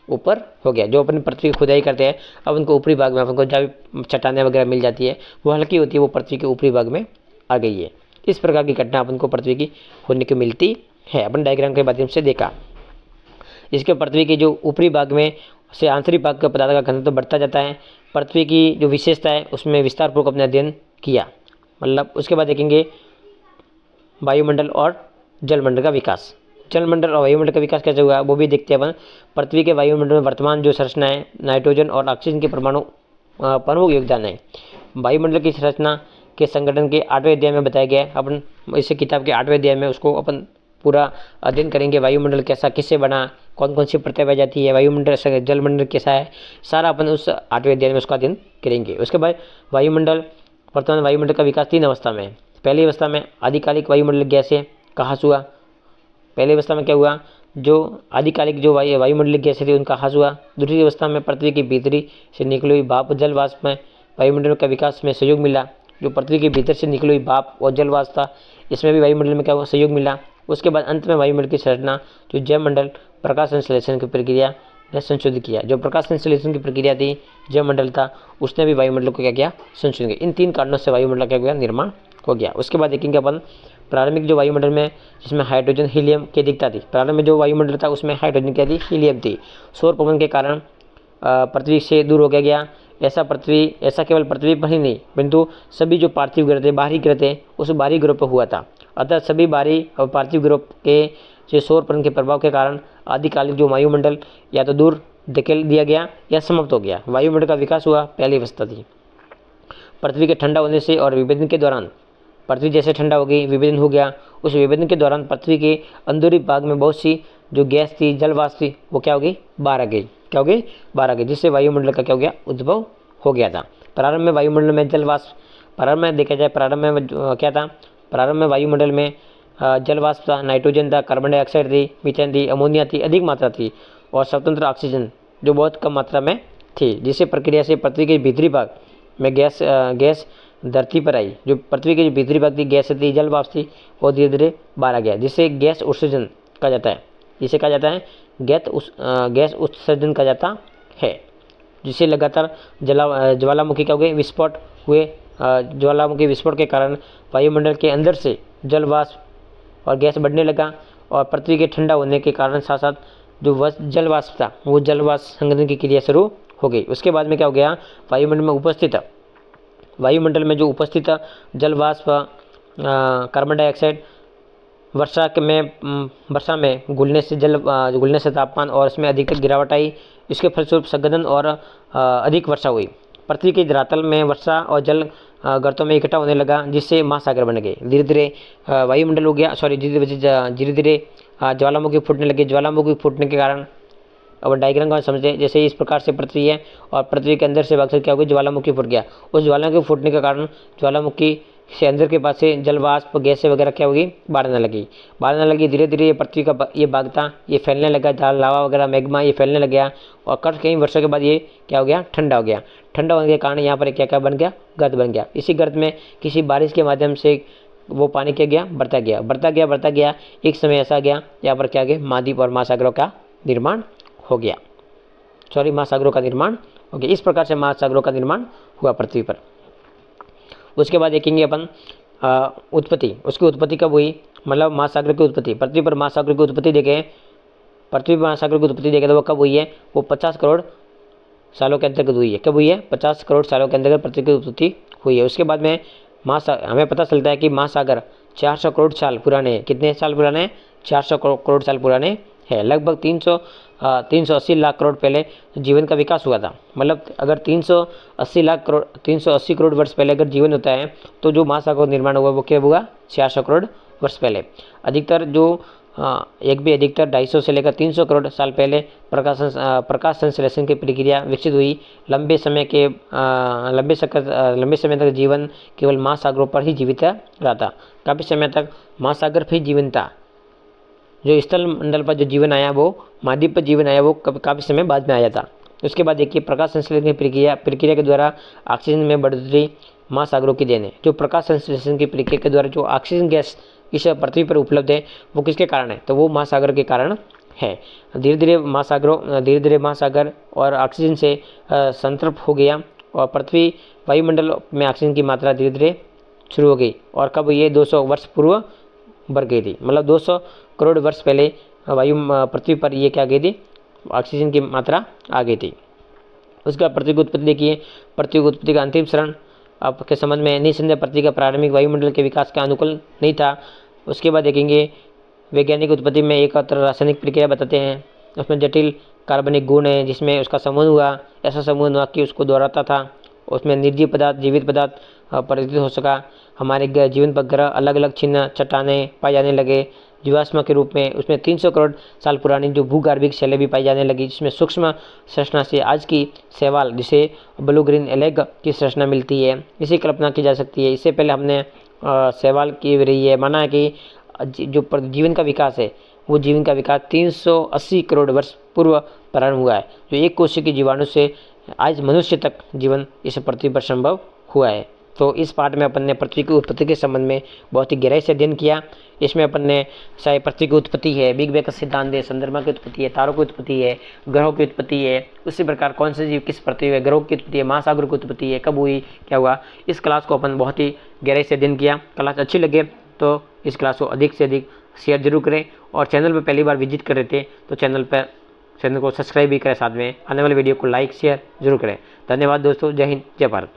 ऊपर हो गया। जो अपन पृथ्वी की खुदाई करते हैं, अब उनको ऊपरी भाग में अपन को जब चट्टानें वगैरह मिल जाती है वो हल्की होती है, वो पृथ्वी के ऊपरी भाग में आ गई है। इस प्रकार की घटना अपन को पृथ्वी की होने की मिलती है। अपन डायग्राम के माध्यम से देखा। इसके पृथ्वी के जो ऊपरी भाग में से आंतरिक भाग का पदार्थ का घनत्व तो बढ़ता जाता है। पृथ्वी की जो विशेषता है उसमें विस्तारपूर्वक अपने अध्ययन किया। मतलब उसके बाद देखेंगे वायुमंडल और जलमंडल का विकास। जलमंडल और वायुमंडल का विकास कैसे हुआ वो भी देखते हैं अपन। पृथ्वी के वायुमंडल में वर्तमान जो संरचना है, नाइट्रोजन और ऑक्सीजन के परमाणु प्रमुख योगदान है। वायुमंडल की संरचना के संगठन के 8वें अध्याय में बताया गया है। अपन इस किताब के 8वें अध्याय में उसको अपन पूरा अध्ययन करेंगे। वायुमंडल कैसा, किससे बना, कौन कौन सी परतें पाई जाती है, वायुमंडल जलमंडल कैसा है, सारा अपन उस 8वें अध्याय में उसका अध्ययन करेंगे। उसके बाद वर्तमान वायुमंडल का विकास 3 अवस्था में है। पहली अवस्था में आदिकालिक वायुमंडल गैसें का ह्रास हुआ। पहली अवस्था में क्या हुआ, जो आदिकालिक जो वायुमंडलिक गैसें थी उनका ह्रास हुआ। दूसरी अवस्था में पृथ्वी की भीतरी से निकली हुई भाप जल वाष्प में वायुमंडल का विकास में सहयोग मिला। जो पृथ्वी के भीतर से निकली हुई भाप और जल वाष्प था, इसमें भी वायुमंडल में क्या हुआ, सहयोग मिला। उसके बाद अंत में वायुमंडल की संरचना जो जयमंडल प्रकाश संश्लेषण की प्रक्रिया ने संशोधित किया। जो प्रकाश संश्लेषण की प्रक्रिया थी, जयमंडल था, उसने भी वायुमंडल को क्या किया, संशोधित किया। इन 3 कारणों से वायुमंडल का क्या निर्माण हो गया। उसके बाद देखेंगे अपन प्रारंभिक जो वायुमंडल में जिसमें हाइड्रोजन हीलियम की अधिकता थी। प्रारंभ में जो वायुमंडल था उसमें हाइड्रोजन क्या थी, हीलियम थी। सौर पवन के कारण पृथ्वी से दूर हो गया। ऐसा केवल पृथ्वी पर ही नहीं परंतु सभी जो पार्थिव ग्रह थे, बाहरी ग्रह थे, उस बाहरी ग्रह पर हुआ था। अतः सभी बाहरी और पार्थिव ग्रह के जो सौर पवन के प्रभाव के कारण आदिकालिक जो वायुमंडल या तो दूर धकेल दिया गया या समाप्त हो गया। वायुमंडल का विकास हुआ, पहली अवस्था थी। पृथ्वी के ठंडा होने से और विभेदन के दौरान पृथ्वी जैसे ठंडा हो गई, विभेदन हो गया। उस विभेदन के दौरान पृथ्वी के अंदरूनी भाग में बहुत सी जो गैस थी, जल वाष्प थी, वो क्या हो गई, बाहर आ गई। क्या हो गई, बाहर आ गई, जिससे वायुमंडल का क्या हो गया, उद्भव हो गया था। प्रारंभ में वायुमंडल में जल वाष्प, प्रारंभ में देखा जाए प्रारंभ में क्या था, प्रारंभ में वायुमंडल में जल वाष्प था, नाइट्रोजन था, कार्बन डाइऑक्साइड थी, मीथेन थी, अमोनिया थी, अधिक मात्रा थी, और स्वतंत्र ऑक्सीजन जो बहुत कम मात्रा में थी। जिससे प्रक्रिया से पृथ्वी के भीतरी भाग में गैस धरती पर आई। जो पृथ्वी के जो भीतरी भाग थी, गैस थी, जल वाष्प थी, वो धीरे धीरे बाहर आ गया, जिससे गैस उत्सर्जन कहा जाता है। जिसे कहा जाता है गैस उत्सर्जन कहा जाता है। जिससे लगातार ज्वालामुखी क्या हो गए, विस्फोट हुए। ज्वालामुखी विस्फोट के कारण वायुमंडल के अंदर से जल वाष्प और गैस बढ़ने लगा, और पृथ्वी के ठंडा होने के कारण साथ साथ जो जल वाष्प था वो जल वाष्प संघनन की क्रिया शुरू हो गई। उसके बाद में क्या हो गया, वायुमंडल में जो उपस्थित जल वाष्प, कार्बन डाइऑक्साइड वर्षा में घुलने से तापमान और इसमें अधिक गिरावट आई। इसके फलस्वरूप संघनन और अधिक वर्षा हुई। पृथ्वी के धरातल में वर्षा और जल गर्तों में इकट्ठा होने लगा, जिससे महासागर बन गए। धीरे धीरे वायुमंडल हो गया, धीरे धीरे ज्वालामुखी फूटने लगे। ज्वालामुखी फूटने के कारण अब डायग्राम को समझते हैं। जैसे इस प्रकार से पृथ्वी है और पृथ्वी के अंदर से भाग से क्या हो गया, ज्वालामुखी फूट गया। उस ज्वालामुखी फूटने के कारण ज्वालामुखी से अंदर के पास से जल वाष्प गैसें वगैरह क्या होगी, बाढ़ने लगी। धीरे धीरे ये पृथ्वी का ये भागता ये फैलने लगा, लावा वगैरह मैग्मा ये फैलने लग गया और कई वर्षों के बाद ये क्या हो गया, ठंडा हो गया। ठंडा होने के कारण यहाँ पर क्या क्या बन गया, गर्त बन गया। इसी गर्त में किसी बारिश के माध्यम से वो पानी क्या गया, बढ़ता गया। एक समय ऐसा गया यहाँ पर क्या गया, महाद्वीप और महासागरों का निर्माण हो गया। महासागरों का निर्माण हो गया। इस प्रकार से महासागरों का निर्माण हुआ पृथ्वी पर। उसके बाद देखेंगे अपन उत्पत्ति। उसकी उत्पत्ति कब हुई, मतलब महासागर की उत्पत्ति। पृथ्वी पर महासागर की उत्पत्ति देखें, तो वो कब हुई है, वो 50 करोड़ सालों के अंतर्गत हुई है। कब हुई है, 50 करोड़ सालों के अंतर्गत पृथ्वी की उत्पत्ति हुई है। उसके बाद में हमें पता चलता है कि महासागर 400 करोड़ साल पुराने हैं। कितने साल पुराने हैं, 400 करोड़ साल पुराने हैं। लगभग 380 लाख करोड़ पहले जीवन का विकास हुआ था। मतलब अगर 380 करोड़ वर्ष पहले अगर जीवन होता है तो जो महासागर का निर्माण हुआ वो क्या हुआ, 400 करोड़ वर्ष पहले। अधिकतर 250 से लेकर 300 करोड़ साल पहले प्रकाश संश्लेषण की प्रक्रिया विकसित हुई। लंबे समय तक जीवन केवल महासागरों पर ही जीवित रहा था। काफ़ी समय तक महासागर पर ही जीवन था। जो स्थल मंडल पर जो जीवन आया वो महाद्वीप पर जीवन आया वो काफ़ी समय बाद में आया था। उसके बाद देखिए प्रकाश संश्लेषण की प्रक्रिया के द्वारा ऑक्सीजन में बढ़ोतरी महासागरों की देन है। जो प्रकाश संश्लेषण की प्रक्रिया के द्वारा जो ऑक्सीजन गैस इस पृथ्वी पर उपलब्ध है वो किसके कारण है, तो वो महासागर के कारण है। धीरे धीरे महासागर और ऑक्सीजन से संतृप्त हो गया और पृथ्वी वायुमंडल में ऑक्सीजन की मात्रा धीरे धीरे शुरू हो गई। और कब ये 200 वर्ष पूर्व बढ़ गई थी। मतलब 200 करोड़ वर्ष पहले पृथ्वी पर ये क्या गई थी, ऑक्सीजन की मात्रा आ गई थी। उसके बाद पृथ्वी की उत्पत्ति देखिए। पृथ्वी की उत्पत्ति का अंतिम चरण आपके समझ में निसंदेह पृथ्वी का प्रारंभिक वायुमंडल के विकास का अनुकूल नहीं था। उसके बाद देखेंगे वैज्ञानिक उत्पत्ति में एक रासायनिक प्रक्रिया बताते हैं। उसमें जटिल कार्बनिक गुण है जिसमें उसका समूह हुआ, ऐसा समूह हुआ कि उसको दोहराता था। उसमें निर्जीव पदार्थ जीवित पदार्थ परिवर्तित हो सका। हमारे जीवन पर ग्रह अलग अलग चिन्ह चट्टानें पाए जाने लगे जीवाश्म के रूप में। उसमें 300 करोड़ साल पुरानी जो भूगर्भिक शैलें भी पाई जाने लगी, जिसमें सूक्ष्म संरचना से आज की शैवाल जिसे ब्लू ग्रीन एलेग की संरचना मिलती है, इसी कल्पना की जा सकती है। इससे पहले हमने शैवाल की रही है। माना है कि जो जीवन का विकास है वो जीवन का विकास 380 करोड़ वर्ष पूर्व प्रारंभ हुआ है। जो एक कोशिका के जीवाणु से आज मनुष्य तक जीवन इस पृथ्वी पर संभव हुआ है। तो इस पाठ में अपन ने पृथ्वी की उत्पत्ति के संबंध में बहुत ही गहराई से अध्ययन किया। इसमें अपन ने चाहे पृथ्वी की उत्पत्ति है, बिग बैंग का सिद्धांत है, चंद्रमा की उत्पत्ति है, तारों की उत्पत्ति है, ग्रहों की उत्पत्ति है, उसी प्रकार कौन से जीव किस पृथ्वी है, ग्रहों की उत्पत्ति है, महासागर की उत्पत्ति है, कब हुई, क्या हुआ, इस क्लास को अपन बहुत ही गहराई से अध्ययन किया। क्लास अच्छी लगे तो इस क्लास को अधिक से अधिक शेयर जरूर करें और चैनल पर पहली बार विजिट कर रहे थे तो चैनल को सब्सक्राइब भी करें, साथ में आने वाले वीडियो को लाइक शेयर जरूर करें। धन्यवाद दोस्तों, जय हिंद, जय भारत।